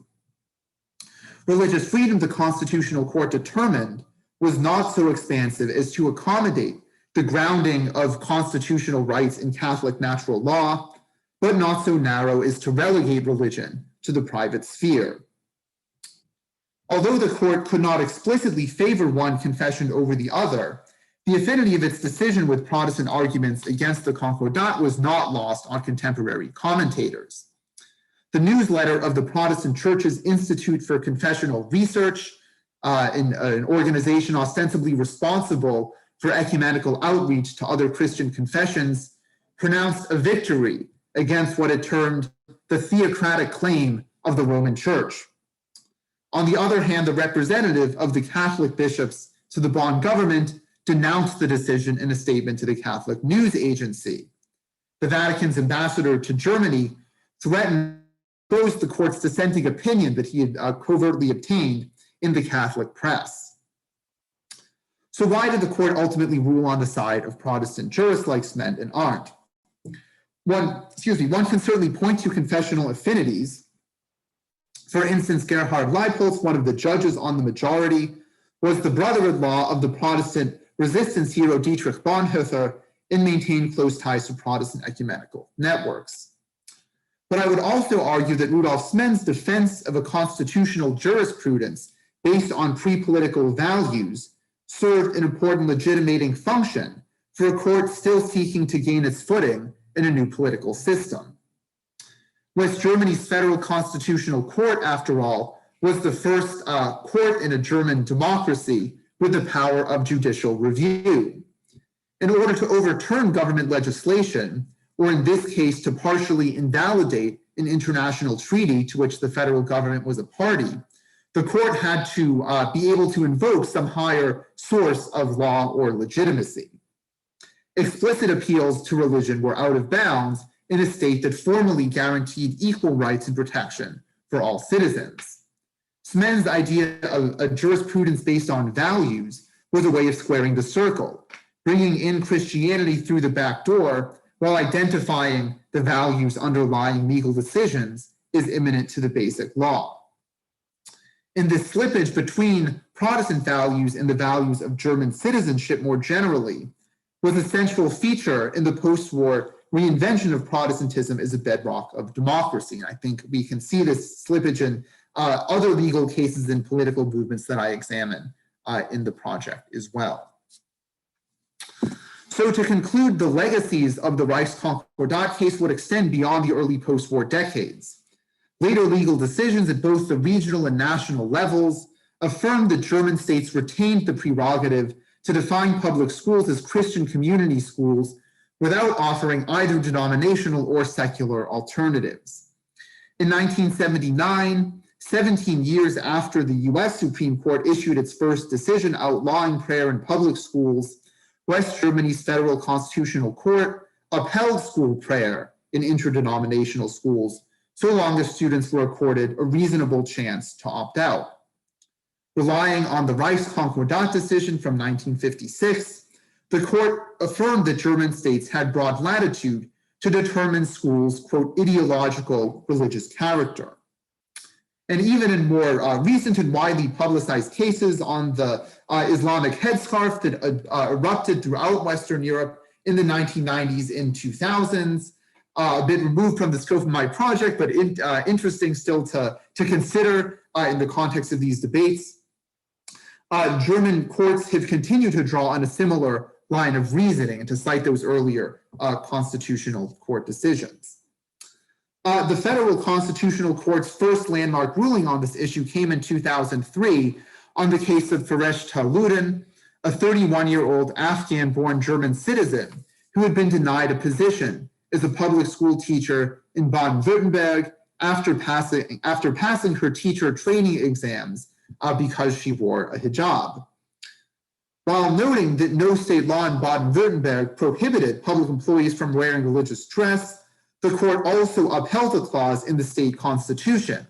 Religious freedom, the Constitutional Court determined, was not so expansive as to accommodate the grounding of constitutional rights in Catholic natural law, but not so narrow as to relegate religion to the private sphere. Although the court could not explicitly favor one confession over the other, the affinity of its decision with Protestant arguments against the Concordat was not lost on contemporary commentators. The newsletter of the Protestant Church's Institute for Confessional Research, an organization ostensibly responsible for ecumenical outreach to other Christian confessions, pronounced a victory against what it termed the theocratic claim of the Roman Church. On the other hand, the representative of the Catholic bishops to the Bonn government denounced the decision in a statement to the Catholic News Agency. The Vatican's ambassador to Germany threatened to expose the court's dissenting opinion that he had covertly obtained in the Catholic press. So why did the court ultimately rule on the side of Protestant jurists like Smend and Arndt? One can certainly point to confessional affinities. For instance, Gerhard Leipolz, one of the judges on the majority, was the brother-in-law of the Protestant resistance hero Dietrich Bonhoeffer and maintained close ties to Protestant ecumenical networks. But I would also argue that Rudolf Smend's defense of a constitutional jurisprudence based on pre-political values served an important legitimating function for a court still seeking to gain its footing in a new political system. West Germany's Federal Constitutional Court, after all, was the first court in a German democracy with the power of judicial review. In order to overturn government legislation, or in this case, to partially invalidate an international treaty to which the federal government was a party, the court had to be able to invoke some higher source of law or legitimacy. Explicit appeals to religion were out of bounds in a state that formally guaranteed equal rights and protection for all citizens. Smend's idea of a jurisprudence based on values was a way of squaring the circle, bringing in Christianity through the back door while identifying the values underlying legal decisions is imminent to the basic law. In this slippage between Protestant values and the values of German citizenship more generally was a central feature in the post-war reinvention of Protestantism as a bedrock of democracy. And I think we can see this slippage in other legal cases and political movements that I examine in the project as well. So to conclude, the legacies of the Reichskonkordat case would extend beyond the early post-war decades. Later legal decisions at both the regional and national levels affirmed that German states retained the prerogative to define public schools as Christian community schools without offering either denominational or secular alternatives. In 1979, 17 years after the US Supreme Court issued its first decision outlawing prayer in public schools, West Germany's Federal Constitutional Court upheld school prayer in interdenominational schools so long as students were accorded a reasonable chance to opt out. Relying on the Reichskonkordat decision from 1956, the court affirmed that German states had broad latitude to determine schools' quote, ideological religious character. And even in more recent and widely publicized cases on the Islamic headscarf that erupted throughout Western Europe in the 1990s and 2000s, a bit removed from the scope of my project, but interesting still to consider in the context of these debates. German courts have continued to draw on a similar line of reasoning and to cite those earlier constitutional court decisions. The federal constitutional court's first landmark ruling on this issue came in 2003 on the case of Feresh Taludin, a 31-year-old Afghan-born German citizen who had been denied a position as a public school teacher in Baden-Württemberg after passing her teacher training exams because she wore a hijab. While noting that no state law in Baden-Württemberg prohibited public employees from wearing religious dress, the court also upheld a clause in the state constitution,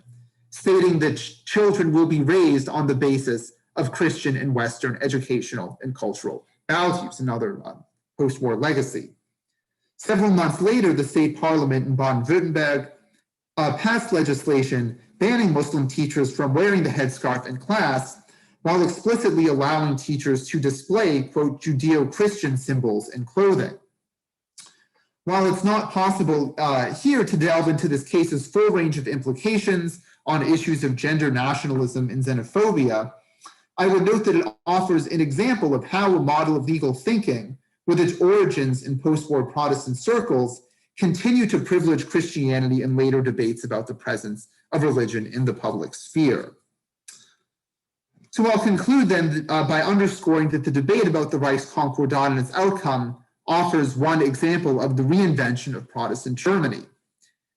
stating that children will be raised on the basis of Christian and Western educational and cultural values, another post-war legacy. Several months later, the state parliament in Baden-Württemberg passed legislation banning Muslim teachers from wearing the headscarf in class, while explicitly allowing teachers to display, quote, Judeo-Christian symbols in clothing. While it's not possible here to delve into this case's full range of implications on issues of gender nationalism and xenophobia, I would note that it offers an example of how a model of legal thinking, with its origins in post-war Protestant circles, continue to privilege Christianity in later debates about the presence of religion in the public sphere. So I'll conclude then by underscoring that the debate about the Reichskonkordat and its outcome offers one example of the reinvention of Protestant Germany.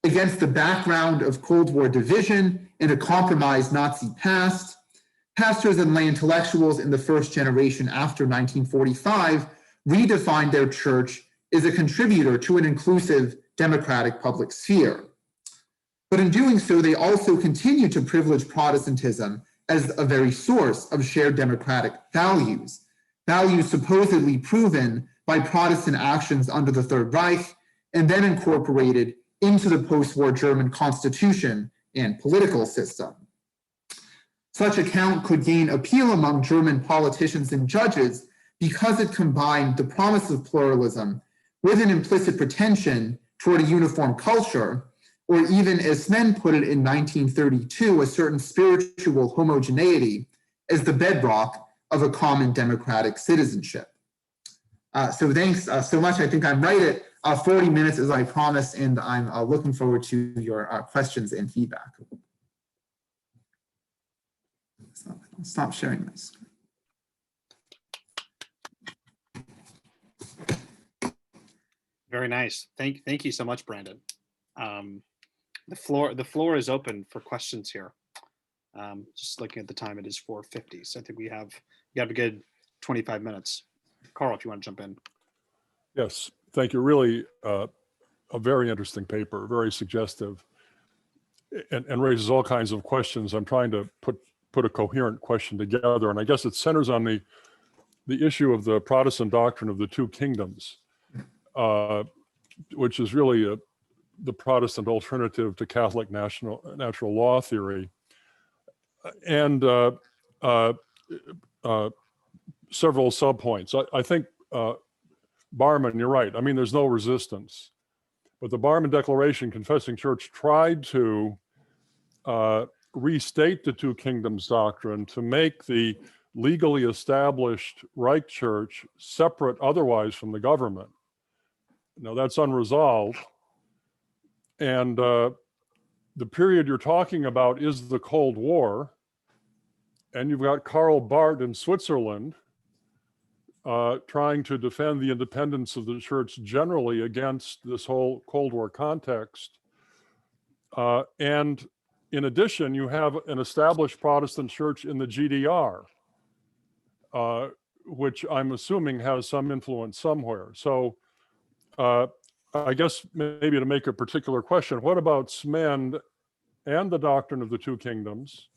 Against the background of Cold War division and a compromised Nazi past, pastors and lay intellectuals in the first generation after 1945 redefined their church as a contributor to an inclusive democratic public sphere. But in doing so, they also continue to privilege Protestantism as a very source of shared democratic values, values supposedly proven by Protestant actions under the Third Reich and then incorporated into the post-war German constitution and political system. Such account could gain appeal among German politicians and judges because it combined the promise of pluralism with an implicit pretension toward a uniform culture, or even, as Smen put it in 1932, a certain spiritual homogeneity as the bedrock of a common democratic citizenship. So thanks so much. I think I'm right at 40 minutes as I promised, and I'm looking forward to your questions and feedback. I'll stop sharing my screen. Very nice. Thank you so much, Brandon. The floor is open for questions here. Just looking at the time, it is 4:50, so I think we have a good 25 minutes. Carl, if you want to jump in. Yes, thank you. Really a very interesting paper, very suggestive, and raises all kinds of questions. I'm trying to put a coherent question together, and I guess it centers on the issue of the Protestant doctrine of the two kingdoms, which is really the Protestant alternative to Catholic natural law theory, and several subpoints. I think Barman, you're right. I mean, there's no resistance, but the Barman Declaration Confessing Church tried to restate the two kingdoms doctrine to make the legally established Reich Church separate otherwise from the government. Now that's unresolved. And the period you're talking about is the Cold War. And you've got Karl Barth in Switzerland trying to defend the independence of the church generally against this whole Cold War context. And in addition, you have an established Protestant church in the GDR, which I'm assuming has some influence somewhere. So I guess maybe to make a particular question, what about Smend and the doctrine of the two kingdoms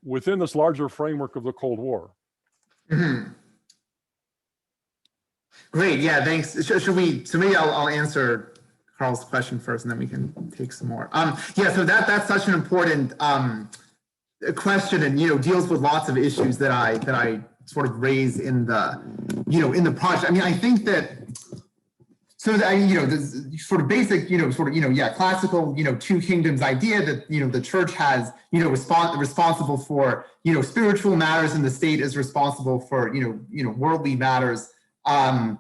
within this larger framework of the Cold War? Mm-hmm. Great, yeah, thanks. So maybe I'll answer Carl's question first, and then we can take some more. Yeah, so that's such an important question, and deals with lots of issues that I sort of raise in the in the project. I mean, I think that so that, this sort of basic, classical, two kingdoms idea that, the church has, responsible for, spiritual matters, and the state is responsible for, worldly matters. And,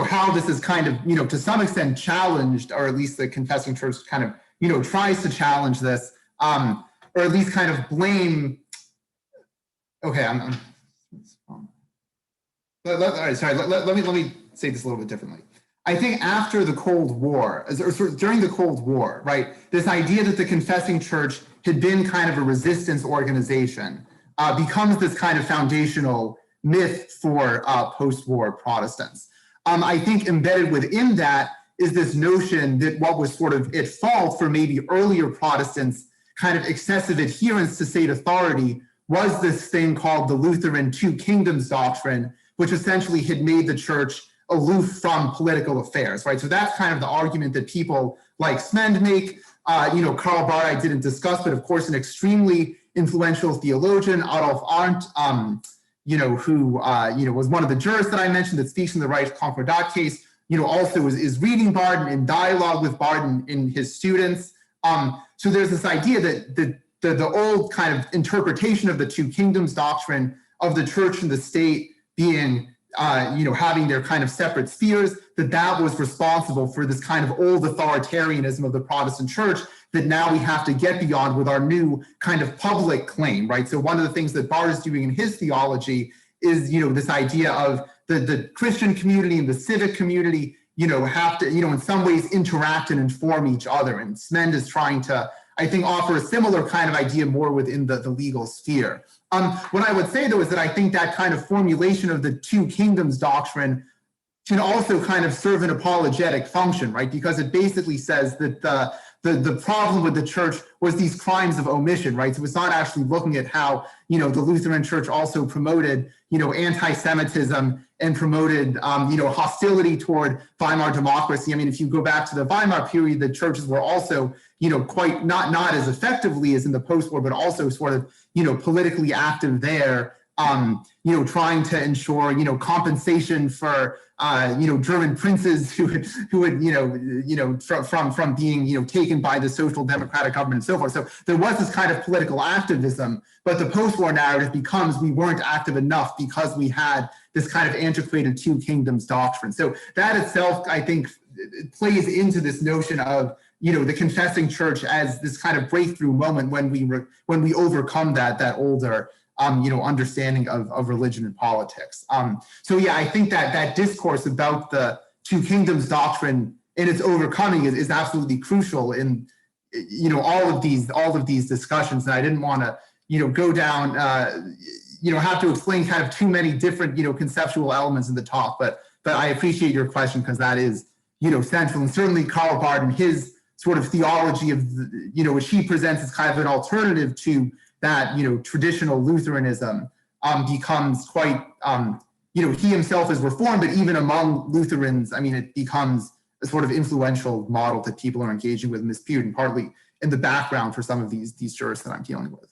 how this is kind of, to some extent challenged, or at least the confessing church kind of, tries to challenge this, or at least kind of blame. Okay, all right, sorry, let me say this a little bit differently. I think after the Cold War, or during the Cold War, right, this idea that the confessing church had been kind of a resistance organization becomes this kind of foundational myth for post-war Protestants. I think embedded within that is this notion that what was sort of at fault for maybe earlier Protestants' kind of excessive adherence to state authority was this thing called the Lutheran Two Kingdoms doctrine, which essentially had made the church aloof from political affairs, right? So that's kind of the argument that people like Smend make. Karl Barth I didn't discuss, but of course an extremely influential theologian, Adolf Arndt, who was one of the jurists that I mentioned that speaks in the Reichskonkordat case, also is reading Barth and in dialogue with Barth in his students. So there's this idea that the old kind of interpretation of the Two Kingdoms doctrine of the church and the state being, having their kind of separate spheres, that was responsible for this kind of old authoritarianism of the Protestant church that now we have to get beyond with our new kind of public claim, right? So one of the things that Barth is doing in his theology is, this idea of the Christian community and the civic community, have to, in some ways interact and inform each other. And Smend is trying to, I think, offer a similar kind of idea more within the legal sphere. What I would say, though, is that I think that kind of formulation of the Two Kingdoms doctrine can also kind of serve an apologetic function, right? Because it basically says that the problem with the church was these crimes of omission, right? So it's not actually looking at how, the Lutheran church also promoted, anti-Semitism and promoted, hostility toward Weimar democracy. I mean, if you go back to the Weimar period, the churches were also, quite not as effectively as in the post-war, but also sort of, politically active there, trying to ensure, compensation for, German princes who had, from being, taken by the social democratic government and so forth. So there was this kind of political activism, but the post-war narrative becomes we weren't active enough because we had this kind of antiquated Two Kingdoms doctrine. So that itself, I think, plays into this notion of, the confessing church as this kind of breakthrough moment when we overcome that older, understanding of religion and politics. So yeah, I think that discourse about the Two Kingdoms doctrine and its overcoming is absolutely crucial in, all of these discussions. And I didn't want to, go down, have to explain kind of too many different, conceptual elements in the talk. But I appreciate your question because that is, central. And certainly Karl Barth and his sort of theology of, which he presents as kind of an alternative to that, traditional Lutheranism becomes quite, he himself is Reformed, but even among Lutherans, I mean, it becomes a sort of influential model that people are engaging with in this period, and partly in the background for some of these jurists that I'm dealing with.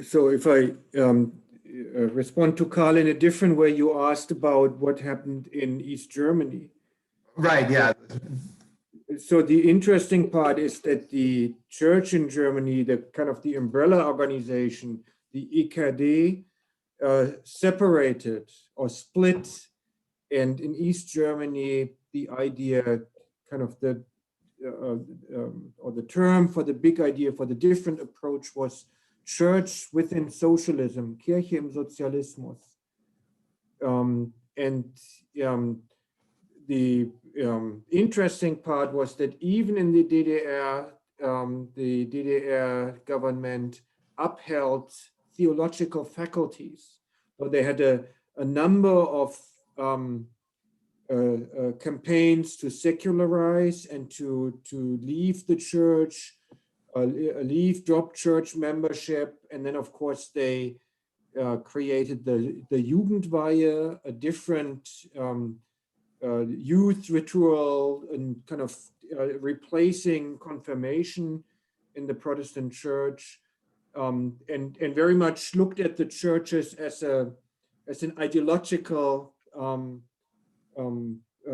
So if I respond to Karl in a different way, you asked about what happened in East Germany. Right, yeah. So the interesting part is that the church in Germany, the kind of the umbrella organization, the IKD, separated or split. And in East Germany, the idea kind of or the term for the big idea for the different approach was church within socialism, Kirche im Sozialismus. The interesting part was that even in the DDR government upheld theological faculties. So they had a number of campaigns to secularize and to leave the church, drop church membership, and then of course they created the Jugendweihe, a different youth ritual and kind of replacing confirmation in the Protestant church, and very much looked at the churches as an ideological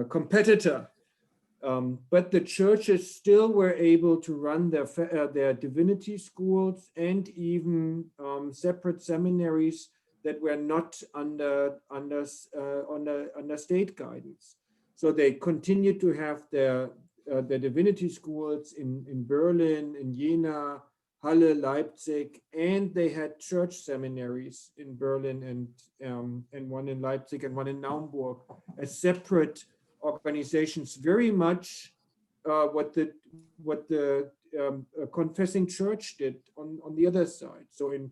competitor. But the churches still were able to run their divinity schools and even separate seminaries that were not under state guidance. So they continued to have their divinity schools in Berlin, in Jena, Halle, Leipzig, and they had church seminaries in Berlin and one in Leipzig and one in Naumburg as separate organizations, very much what the confessing church did on the other side. So in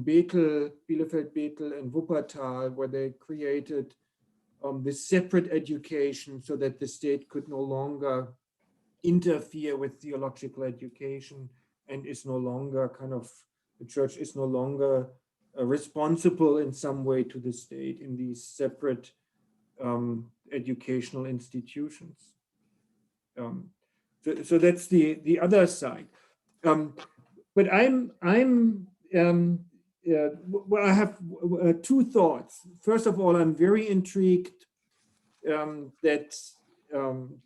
Bethel, Bielefeld, Bethel, and Wuppertal, where they created this separate education so that the state could no longer interfere with theological education and is no longer the church is no longer responsible in some way to the state in these separate educational institutions. So that's the other side. But well, I have two thoughts. First of all, I'm very intrigued that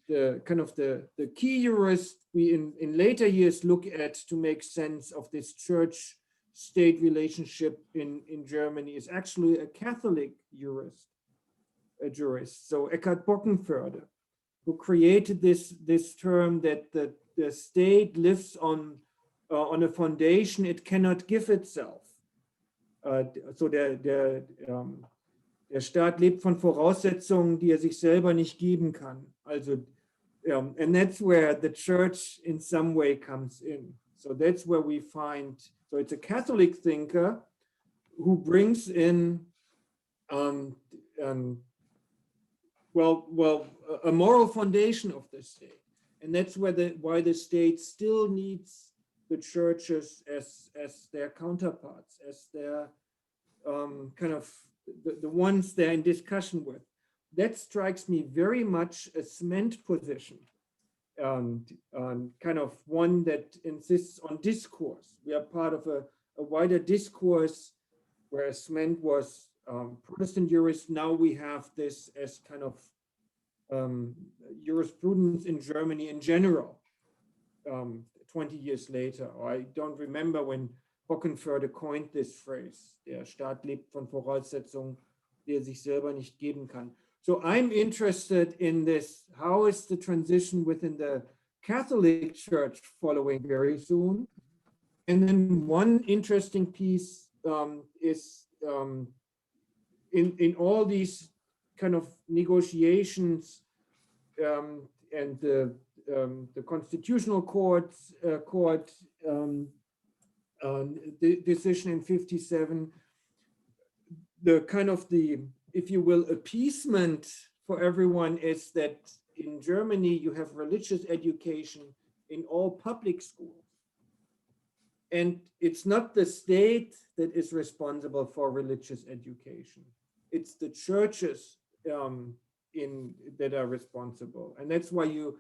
the key jurist we in later years look at to make sense of this church-state relationship in Germany is actually a Catholic jurist. So Eckhard Bockenförde, who created this term that the state lives on a foundation it cannot give itself. So der Staat lebt von Voraussetzungen, die sich selber nicht geben kann. Also, and that's where the church in some way comes in. So that's where we find, so it's a Catholic thinker who brings in, a moral foundation of the state. And that's why the state still needs the churches as their counterparts, as their the ones they're in discussion with. That strikes me very much a cement position, kind of one that insists on discourse. We are part of a wider discourse, whereas cement was Protestant jurists. Now we have this as kind of jurisprudence in Germany in general. 20 years later, or I don't remember when Bockenförde coined this phrase, der Staat lebt von Voraussetzungen, die er sich selber nicht geben kann. So I'm interested in this, how is the transition within the Catholic Church following very soon? And then one interesting piece is in all these kind of negotiations and the Constitutional Court the decision in 57, if you will, appeasement for everyone is that in Germany you have religious education in all public schools. And it's not the state that is responsible for religious education. It's the churches that are responsible. And that's why you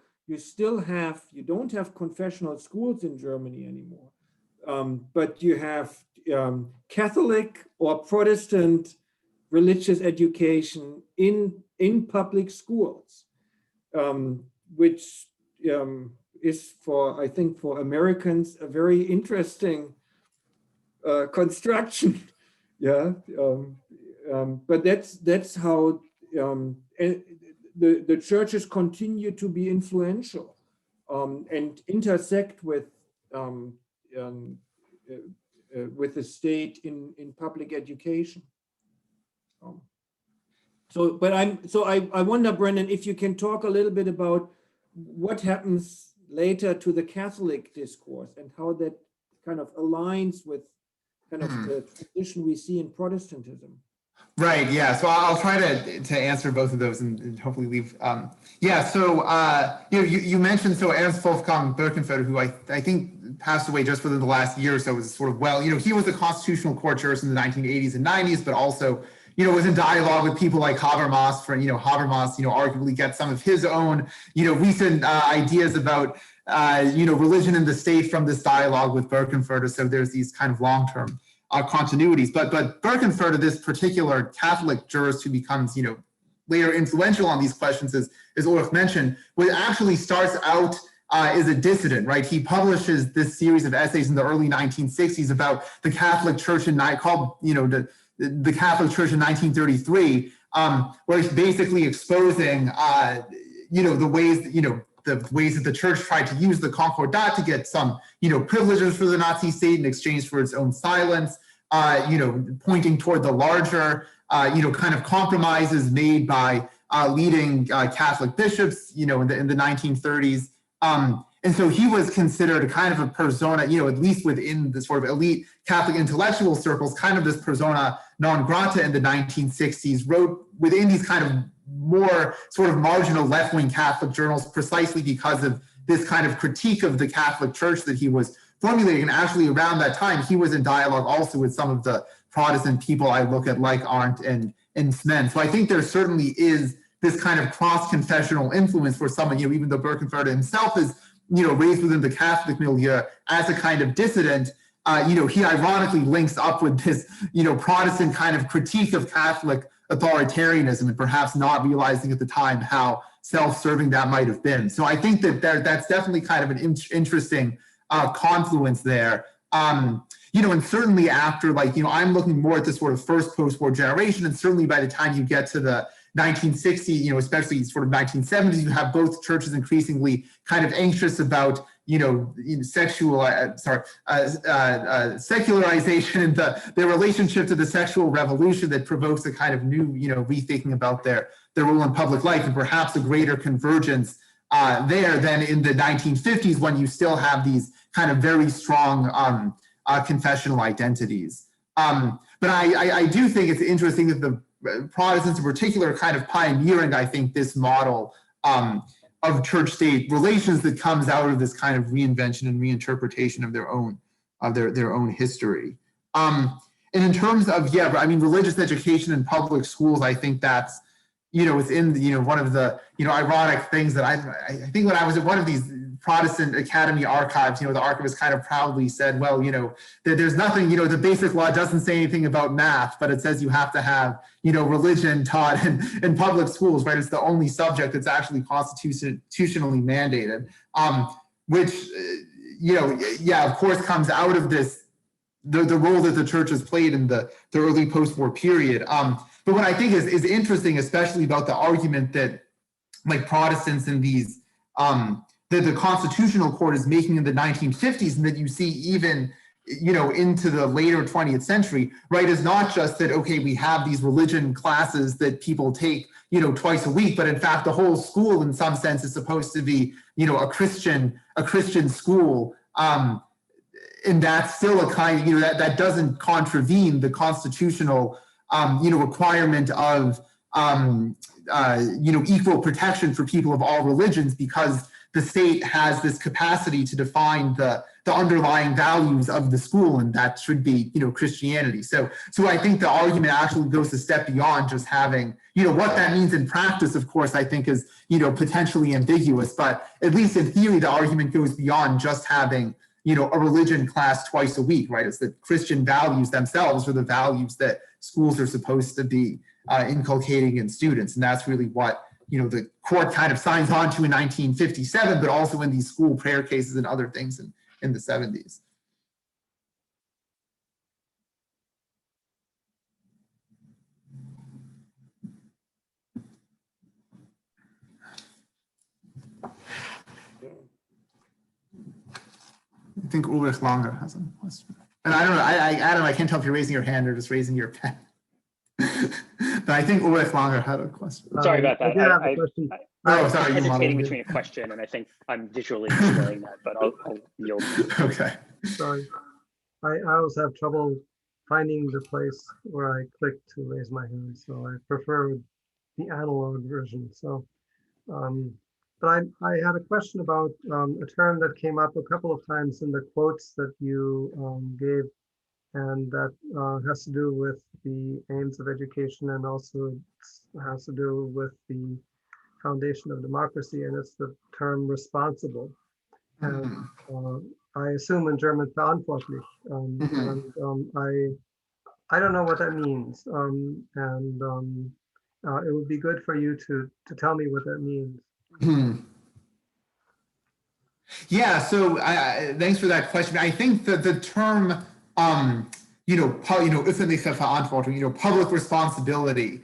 don't have confessional schools in Germany anymore. But you have Catholic or Protestant religious education in public schools, which is I think for Americans, a very interesting construction. Yeah, but that's how the churches continue to be influential and intersect with the state in public education. I wonder, Brendan, if you can talk a little bit about what happens later to the Catholic discourse and how that kind of aligns with kind of the tradition we see in Protestantism. Right. Yeah. So I'll try to answer both of those and hopefully leave. You mentioned Ernst Wolfgang Birkenfeld, who I think passed away just within the last year or so, was sort of he was a constitutional court jurist in the 1980s and 90s, but also was in dialogue with people like Habermas. Habermas, arguably gets some of his own, recent ideas about, religion and the state from this dialogue with Birkenfurter. So there's these kind of long-term continuities. But Birkenfurter, this particular Catholic jurist who becomes, later influential on these questions, as Ulrich mentioned, actually starts out is a dissident, right? He publishes this series of essays in the early 1960s about the Catholic Church called, the Catholic Church in 1933, where he's basically exposing, the ways that the church tried to use the concordat to get some, privileges for the Nazi state in exchange for its own silence, pointing toward the larger, kind of compromises made by leading Catholic bishops, in the 1930s. And so he was considered a kind of a persona, at least within the sort of elite Catholic intellectual circles, kind of this persona non grata in the 1960s, wrote within these kind of more sort of marginal left-wing Catholic journals precisely because of this kind of critique of the Catholic Church that he was formulating. And actually around that time, he was in dialogue also with some of the Protestant people I look at, like Arndt and Smen. So I think there certainly is this kind of cross-confessional influence for someone, even though Birkenfurter himself is, raised within the Catholic milieu as a kind of dissident, he ironically links up with this, Protestant kind of critique of Catholic authoritarianism, and perhaps not realizing at the time how self-serving that might have been. So I think that that's definitely kind of an interesting confluence there. And certainly after, I'm looking more at the sort of first post-war generation, and certainly by the time you get to the 1960s, especially sort of 1970s, you have both churches increasingly kind of anxious about, secularization and their relationship to the sexual revolution that provokes a kind of new, rethinking about their role in public life, and perhaps a greater convergence there than in the 1950s, when you still have these kind of very strong confessional identities. But I do think it's interesting that the Protestants in particular are kind of pioneering, I think, this model of church-state relations that comes out of this kind of reinvention and reinterpretation of their own history. And in terms of, religious education in public schools, I think that's, within the, one of the, ironic things that I think when I was at one of these Protestant Academy archives, the archivist kind of proudly said, well, that there's nothing, the basic law doesn't say anything about math, but it says you have to have, religion taught in public schools, right? It's the only subject that's actually constitutionally mandated, which, of course, comes out of this, the role that the church has played in the early post-war period. But what I think is interesting, especially about the argument that, like, Protestants in these, that the Constitutional Court is making in the 1950s, and that you see even, into the later 20th century, right, is not just that, okay, we have these religion classes that people take, twice a week, but in fact, the whole school in some sense is supposed to be, a Christian school. And that's still a kind, that doesn't contravene the constitutional, requirement of, equal protection for people of all religions, because the state has this capacity to define the underlying values of the school, and that should be, Christianity. So I think the argument actually goes a step beyond just having, what that means in practice, of course, I think is, potentially ambiguous, but at least in theory, the argument goes beyond just having, a religion class twice a week, right? It's the Christian values themselves are the values that schools are supposed to be inculcating in students. And that's really what, the court kind of signs on to in 1957, but also in these school prayer cases and other things in the 70s. I think Ulrich Langer has a question. And I don't know, Adam, I can't tell if you're raising your hand or just raising your pen. But I think Ulrich Langer had a question. Sorry about that. I did have a question. I'm sorry, hesitating between a question, and I think I'm visually displaying that, but I'll yield. Okay. Sorry. I always have trouble finding the place where I click to raise my hand, so I prefer the analog version. So, but I had a question about a term that came up a couple of times in the quotes that you gave and that has to do with the aims of education and also has to do with the foundation of democracy, and it's the term responsible. And I assume in German verantwortlich, I don't know what that means, it would be good for you to tell me what that means. Yeah, so thanks for that question. I think that the term, öffentliche Verantwortung, public responsibility,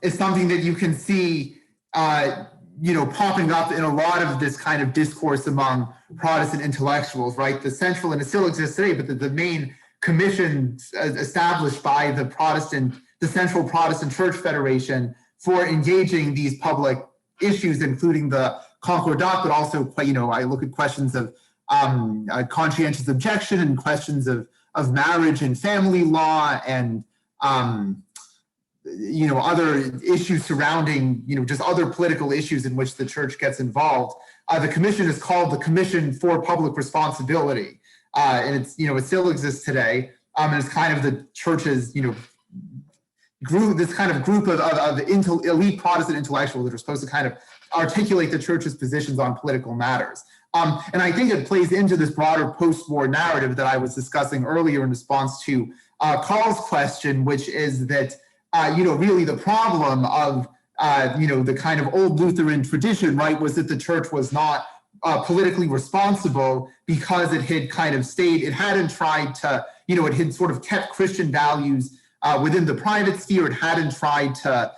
is something that you can see, popping up in a lot of this kind of discourse among Protestant intellectuals, right? The central, and it still exists today, but the main commission established by the Central Protestant Church Federation for engaging these public issues, including the Concordat, but also, I look at questions of conscientious objection and questions of marriage and family law and, other issues surrounding, just other political issues in which the church gets involved. The commission is called the Commission for Public Responsibility. And it's, it still exists today. And it's kind of the church's, group, this kind of group of elite Protestant intellectuals that are supposed to kind of articulate the church's positions on political matters. And I think it plays into this broader post-war narrative that I was discussing earlier in response to Carl's question, which is that, really the problem of, the kind of old Lutheran tradition, right, was that the church was not politically responsible because it had kind of stayed, it hadn't tried to, it had sort of kept Christian values within the private sphere. It hadn't tried to,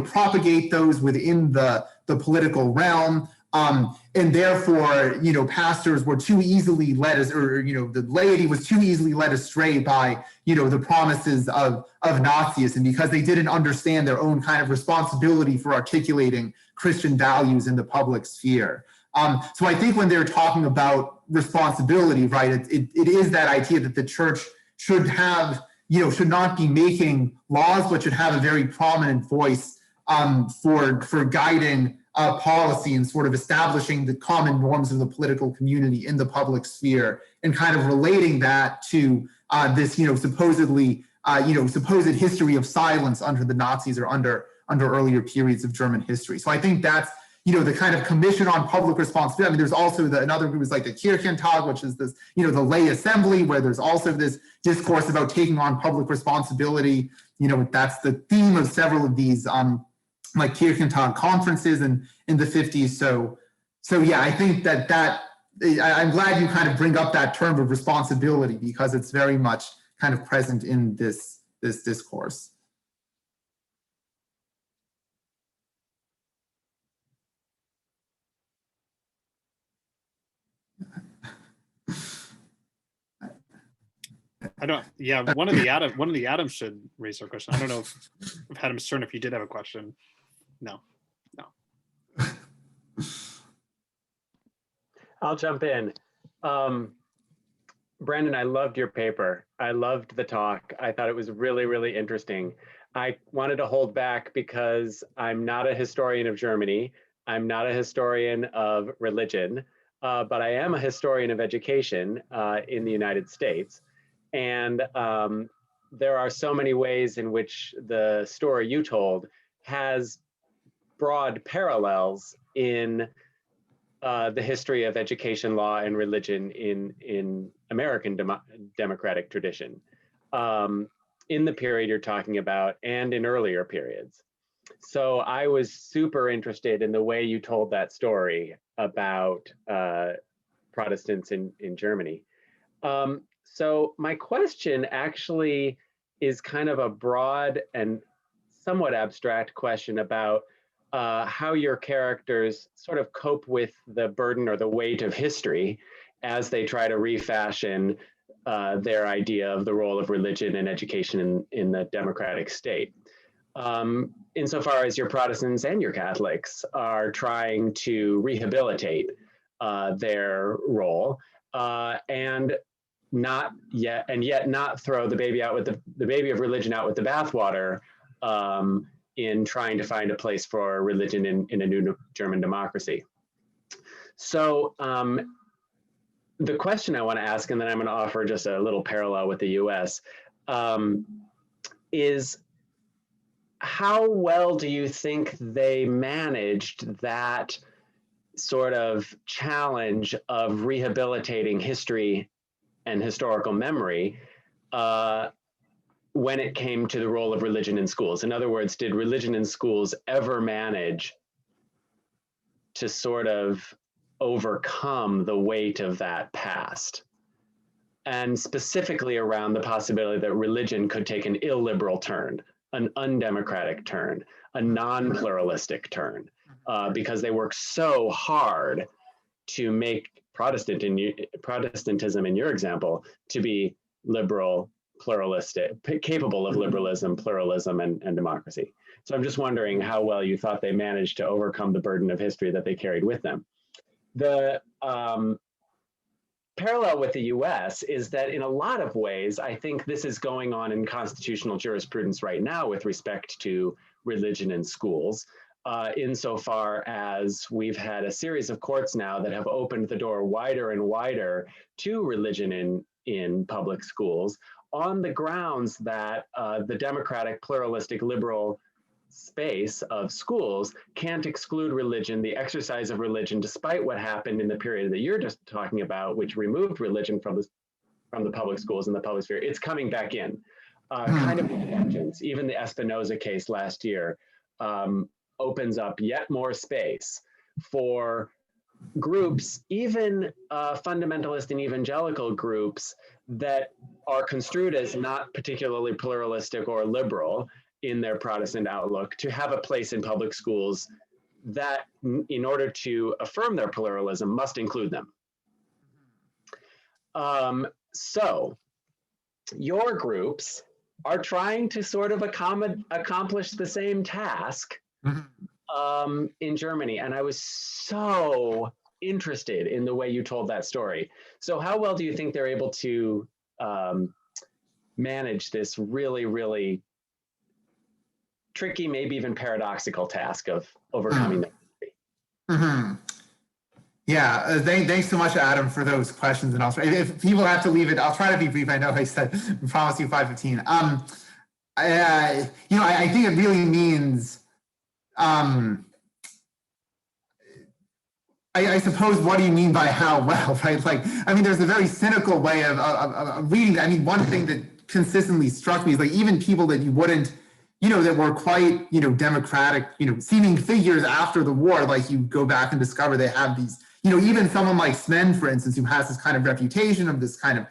propagate those within the political realm. And therefore, pastors were too easily led, the laity was too easily led astray by, the promises of Nazism, because they didn't understand their own kind of responsibility for articulating Christian values in the public sphere. So I think when they're talking about responsibility, right, it is that idea that the church should have, should not be making laws, but should have a very prominent voice for guiding policy and sort of establishing the common norms of the political community in the public sphere, and kind of relating that to this, supposedly, supposed history of silence under the Nazis or under earlier periods of German history. So I think that's, the kind of commission on public responsibility. I mean, there's also another group is like the Kirchentag, which is this, the lay assembly, where there's also this discourse about taking on public responsibility. That's the theme of several of these like Kirchentag conferences in the 50s. So yeah, I think that I'm glad you kind of bring up that term of responsibility, because it's very much kind of present in this discourse. One of the Adams should raise their question. I don't know if Adam Stern, if you did have a question. No. I'll jump in. Brandon, I loved your paper. I loved the talk. I thought it was really, really interesting. I wanted to hold back because I'm not a historian of Germany. I'm not a historian of religion, but I am a historian of education in the United States. And there are so many ways in which the story you told has broad parallels in the history of education law and religion in American democratic tradition, in the period you're talking about and in earlier periods. So I was super interested in the way you told that story about Protestants in Germany. So my question actually is kind of a broad and somewhat abstract question about how your characters sort of cope with the burden or the weight of history as they try to refashion their idea of the role of religion and education in the democratic state. Insofar as your Protestants and your Catholics are trying to rehabilitate their role and yet not throw the baby out with the baby of religion out with the bathwater in trying to find a place for religion in a new German democracy. So the question I want to ask, and then I'm going to offer just a little parallel with the US, is how well do you think they managed that sort of challenge of rehabilitating history and historical memory when it came to the role of religion in schools? In other words, did religion in schools ever manage to sort of overcome the weight of that past? And specifically around the possibility that religion could take an illiberal turn, an undemocratic turn, a non-pluralistic turn, because they work so hard to make Protestantism, in your example, to be liberal, pluralistic, capable of liberalism, pluralism, and democracy. So I'm just wondering how well you thought they managed to overcome the burden of history that they carried with them. The parallel with the US is that in a lot of ways, I think this is going on in constitutional jurisprudence right now with respect to religion in schools, insofar as we've had a series of courts now that have opened the door wider and wider to religion in public schools on the grounds that the democratic, pluralistic, liberal space of schools can't exclude religion, the exercise of religion, despite what happened in the period that you're just talking about, which removed religion from the public schools and the public sphere. It's coming back in, kind of with vengeance. Even the Espinoza case last year opens up yet more space for groups, even fundamentalist and evangelical groups that are construed as not particularly pluralistic or liberal in their Protestant outlook, to have a place in public schools that, in order to affirm their pluralism, must include them. So your groups are trying to sort of accomplish the same task in Germany. And I was so interested in the way you told that story. So how well do you think they're able to manage this really, really tricky, maybe even paradoxical task of overcoming that? Yeah, thanks so much, Adam, for those questions. And also, if people have to leave it, I'll try to be brief. I know I said, I promised you 5:15. I think it really means, I suppose, what do you mean by how well, right? Like, I mean, there's a very cynical way of reading. I mean, one thing that consistently struck me is, like, even people that you wouldn't, that were quite, democratic, seeming figures after the war, like, you go back and discover they have these, even someone like Smen, for instance, who has this kind of reputation of this kind of,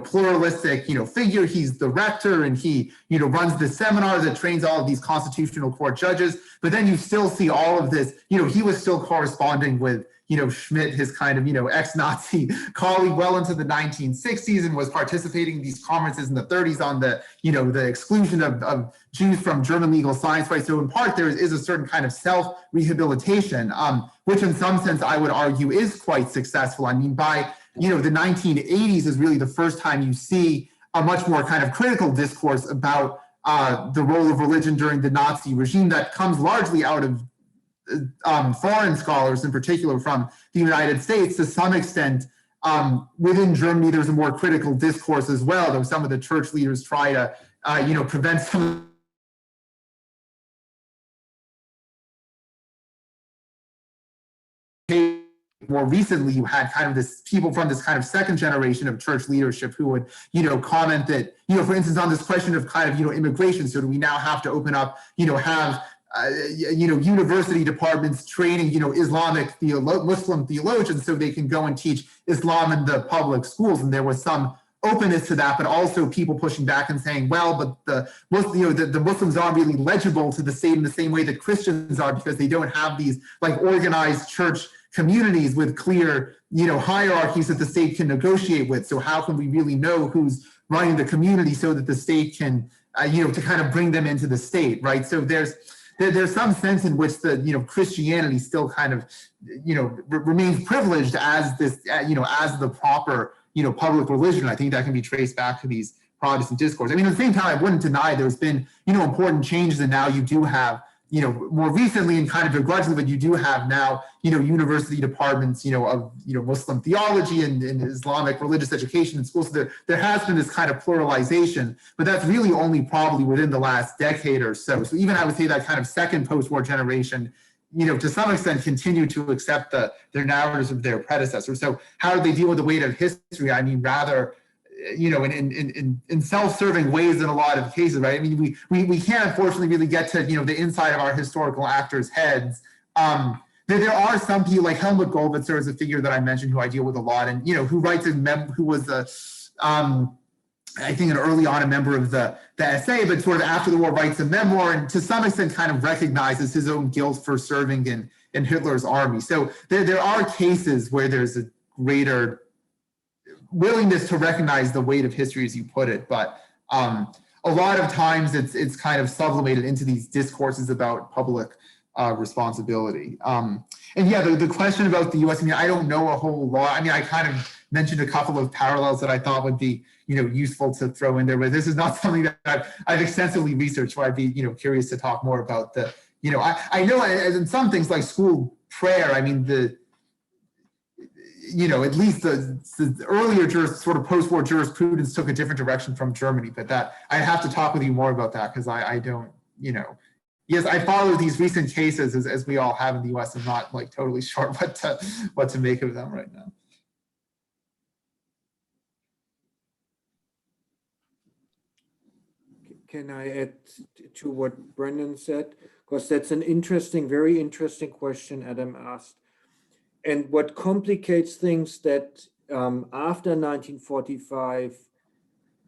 pluralistic, figure. He's the rector, and he, runs the seminar that trains all of these constitutional court judges. But then you still see all of this, he was still corresponding with, Schmidt, his kind of, ex-Nazi colleague, well into the 1960s, and was participating in these conferences in the 30s on the, the exclusion of Jews from German legal science, right? So in part, there is a certain kind of self-rehabilitation, which in some sense, I would argue, is quite successful. I mean, by, the 1980s is really the first time you see a much more kind of critical discourse about the role of religion during the Nazi regime that comes largely out of foreign scholars, in particular from the United States. To some extent, within Germany, there's a more critical discourse as well, though some of the church leaders try to, prevent some more recently, you had kind of this people from this kind of second generation of church leadership who would, comment that, for instance, on this question of kind of, immigration. So do we now have to open up, have university departments training, Islamic Muslim theologians so they can go and teach Islam in the public schools? And there was some openness to that, but also people pushing back and saying, well, but the Muslims aren't really legible to the state in the same way that Christians are, because they don't have these like organized church communities with clear, hierarchies that the state can negotiate with. So how can we really know who's running the community so that the state can, to kind of bring them into the state, right? So there's some sense in which the, Christianity still kind of, remains privileged as this, as the proper, public religion. I think that can be traced back to these Protestant discourse. I mean, at the same time, I wouldn't deny there's been, important changes, and now you do have, more recently and kind of begrudgingly, but you do have now, university departments, of, Muslim theology and Islamic religious education in schools. So there has been this kind of pluralization, but that's really only probably within the last decade or so. So even I would say that kind of second post-war generation, to some extent continue to accept their narratives of their predecessors. So how do they deal with the weight of history? I mean, rather, in self-serving ways in a lot of cases, right? I mean, we can't unfortunately really get to, the inside of our historical actors' heads. There are some people like Helmut Goldberg is a figure that I mentioned who I deal with a lot, and who writes who was I think early on a member of the SA, but sort of after the war writes a memoir and to some extent kind of recognizes his own guilt for serving in Hitler's army. So there are cases where there's a greater willingness to recognize the weight of history, as you put it, but a lot of times it's kind of sublimated into these discourses about public responsibility. And yeah, the question about the US, I mean, I don't know a whole lot. I mean, I kind of mentioned a couple of parallels that I thought would be, useful to throw in there, but this is not something that I've extensively researched, where I'd be, curious to talk more about the, I know in some things like school prayer, I mean, at least the earlier sort of post-war jurisprudence took a different direction from Germany, but that I have to talk with you more about that because I don't, yes, I follow these recent cases as we all have in the US. I'm not like totally sure what to make of them right now. Can I add to what Brendan said? Because that's an interesting, very interesting question Adam asked. And what complicates things that after 1945,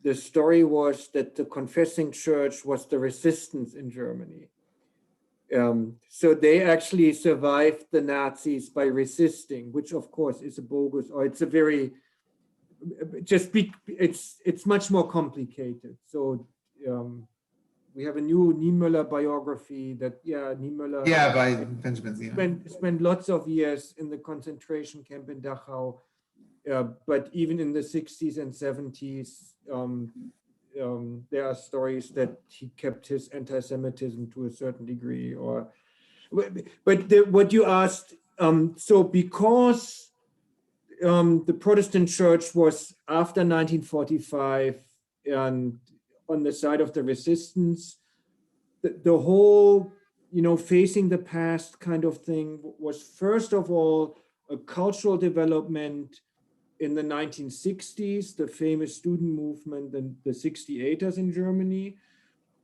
the story was that the confessing church was the resistance in Germany. So they actually survived the Nazis by resisting, which of course is a bogus, or it's a very, it's much more complicated. So we have a new Niemöller biography that, Niemöller. Yeah, by Benjamin Zima. Spent lots of years in the concentration camp in Dachau, but even in the 60s and 70s, there are stories that he kept his anti-Semitism to a certain degree. But what you asked, so because the Protestant church was after 1945 and on the side of the resistance, the whole, facing the past kind of thing was first of all a cultural development in the 1960s, the famous student movement and the 68ers in Germany,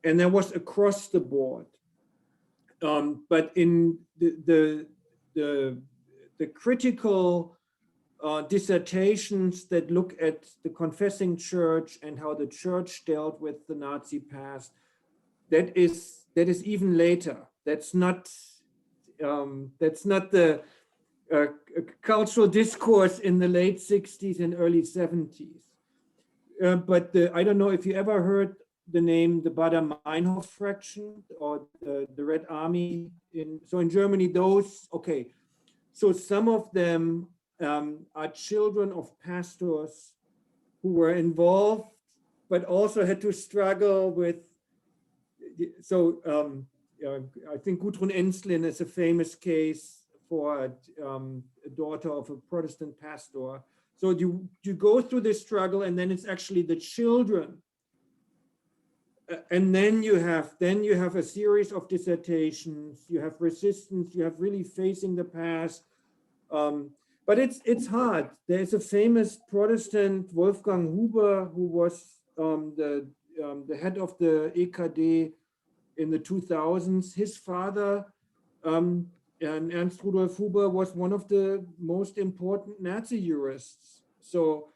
and that was across the board. But in the critical dissertations that look at the confessing church and how the church dealt with the Nazi past, that is even later. That's not the cultural discourse in the late 60s and early 70s. But I don't know if you ever heard the name, the Baader-Meinhof fraction or the Red Army. In Germany, so some of them are children of pastors who were involved, but also had to struggle with, I think Gudrun Enslin is a famous case for a daughter of a Protestant pastor. So you go through this struggle, and then it's actually the children. And then you have a series of dissertations, you have resistance, you have really facing the past. But it's hard. There's a famous Protestant, Wolfgang Huber, who was the head of the EKD in the 2000s. His father, and Ernst Rudolf Huber, was one of the most important Nazi jurists. So,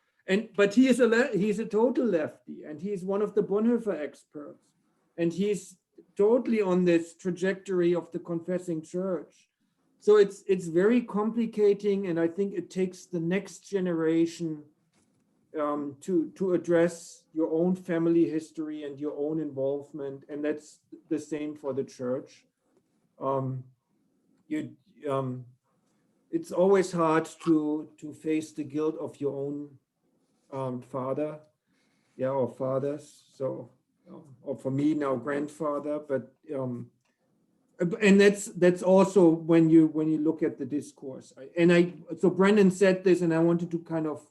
but he's a total lefty, and he's one of the Bonhoeffer experts, and he's totally on this trajectory of the confessing church. So it's very complicating, and I think it takes the next generation to address your own family history and your own involvement, and that's the same for the church. It's always hard to face the guilt of your own father, or fathers. So, or for me now, grandfather. But And that's also when you look at the discourse. So Brendan said this, and I wanted to kind of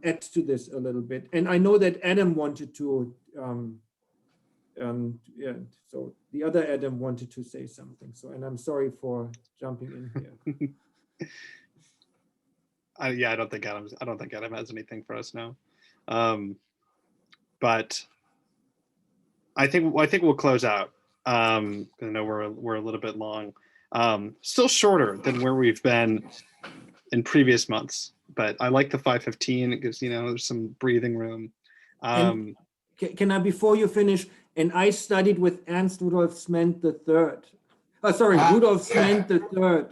add to this a little bit. And I know that Adam wanted to. Yeah, so the other Adam wanted to say something. So, and I'm sorry for jumping in here. Yeah, I don't think Adam has anything for us now. But I think we'll close out. I know we're a little bit long. Still shorter than where we've been in previous months, but I like the 5:15. It gives, there's some breathing room. Can I, before you finish, and I studied with Ernst Rudolf Sment III. Rudolf Sment III,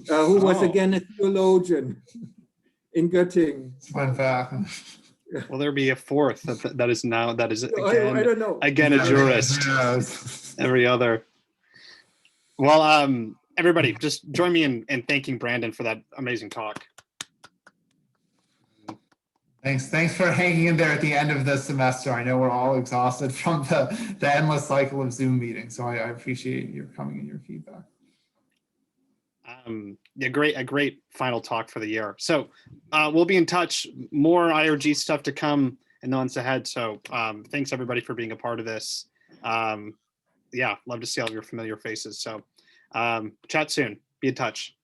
who was again a theologian in Göttingen. Fun fact. Will there be a fourth that is again, I don't know. Again, a jurist. Every other. Well, everybody, just join me in thanking Brandon for that amazing talk. Thanks for hanging in there at the end of the semester. I know we're all exhausted from the endless cycle of Zoom meetings, so I appreciate your coming and your feedback. Yeah, a great final talk for the year. So we'll be in touch. More IRG stuff to come in the months ahead. So thanks everybody for being a part of this. Yeah, love to see all of your familiar faces. So chat soon. Be in touch.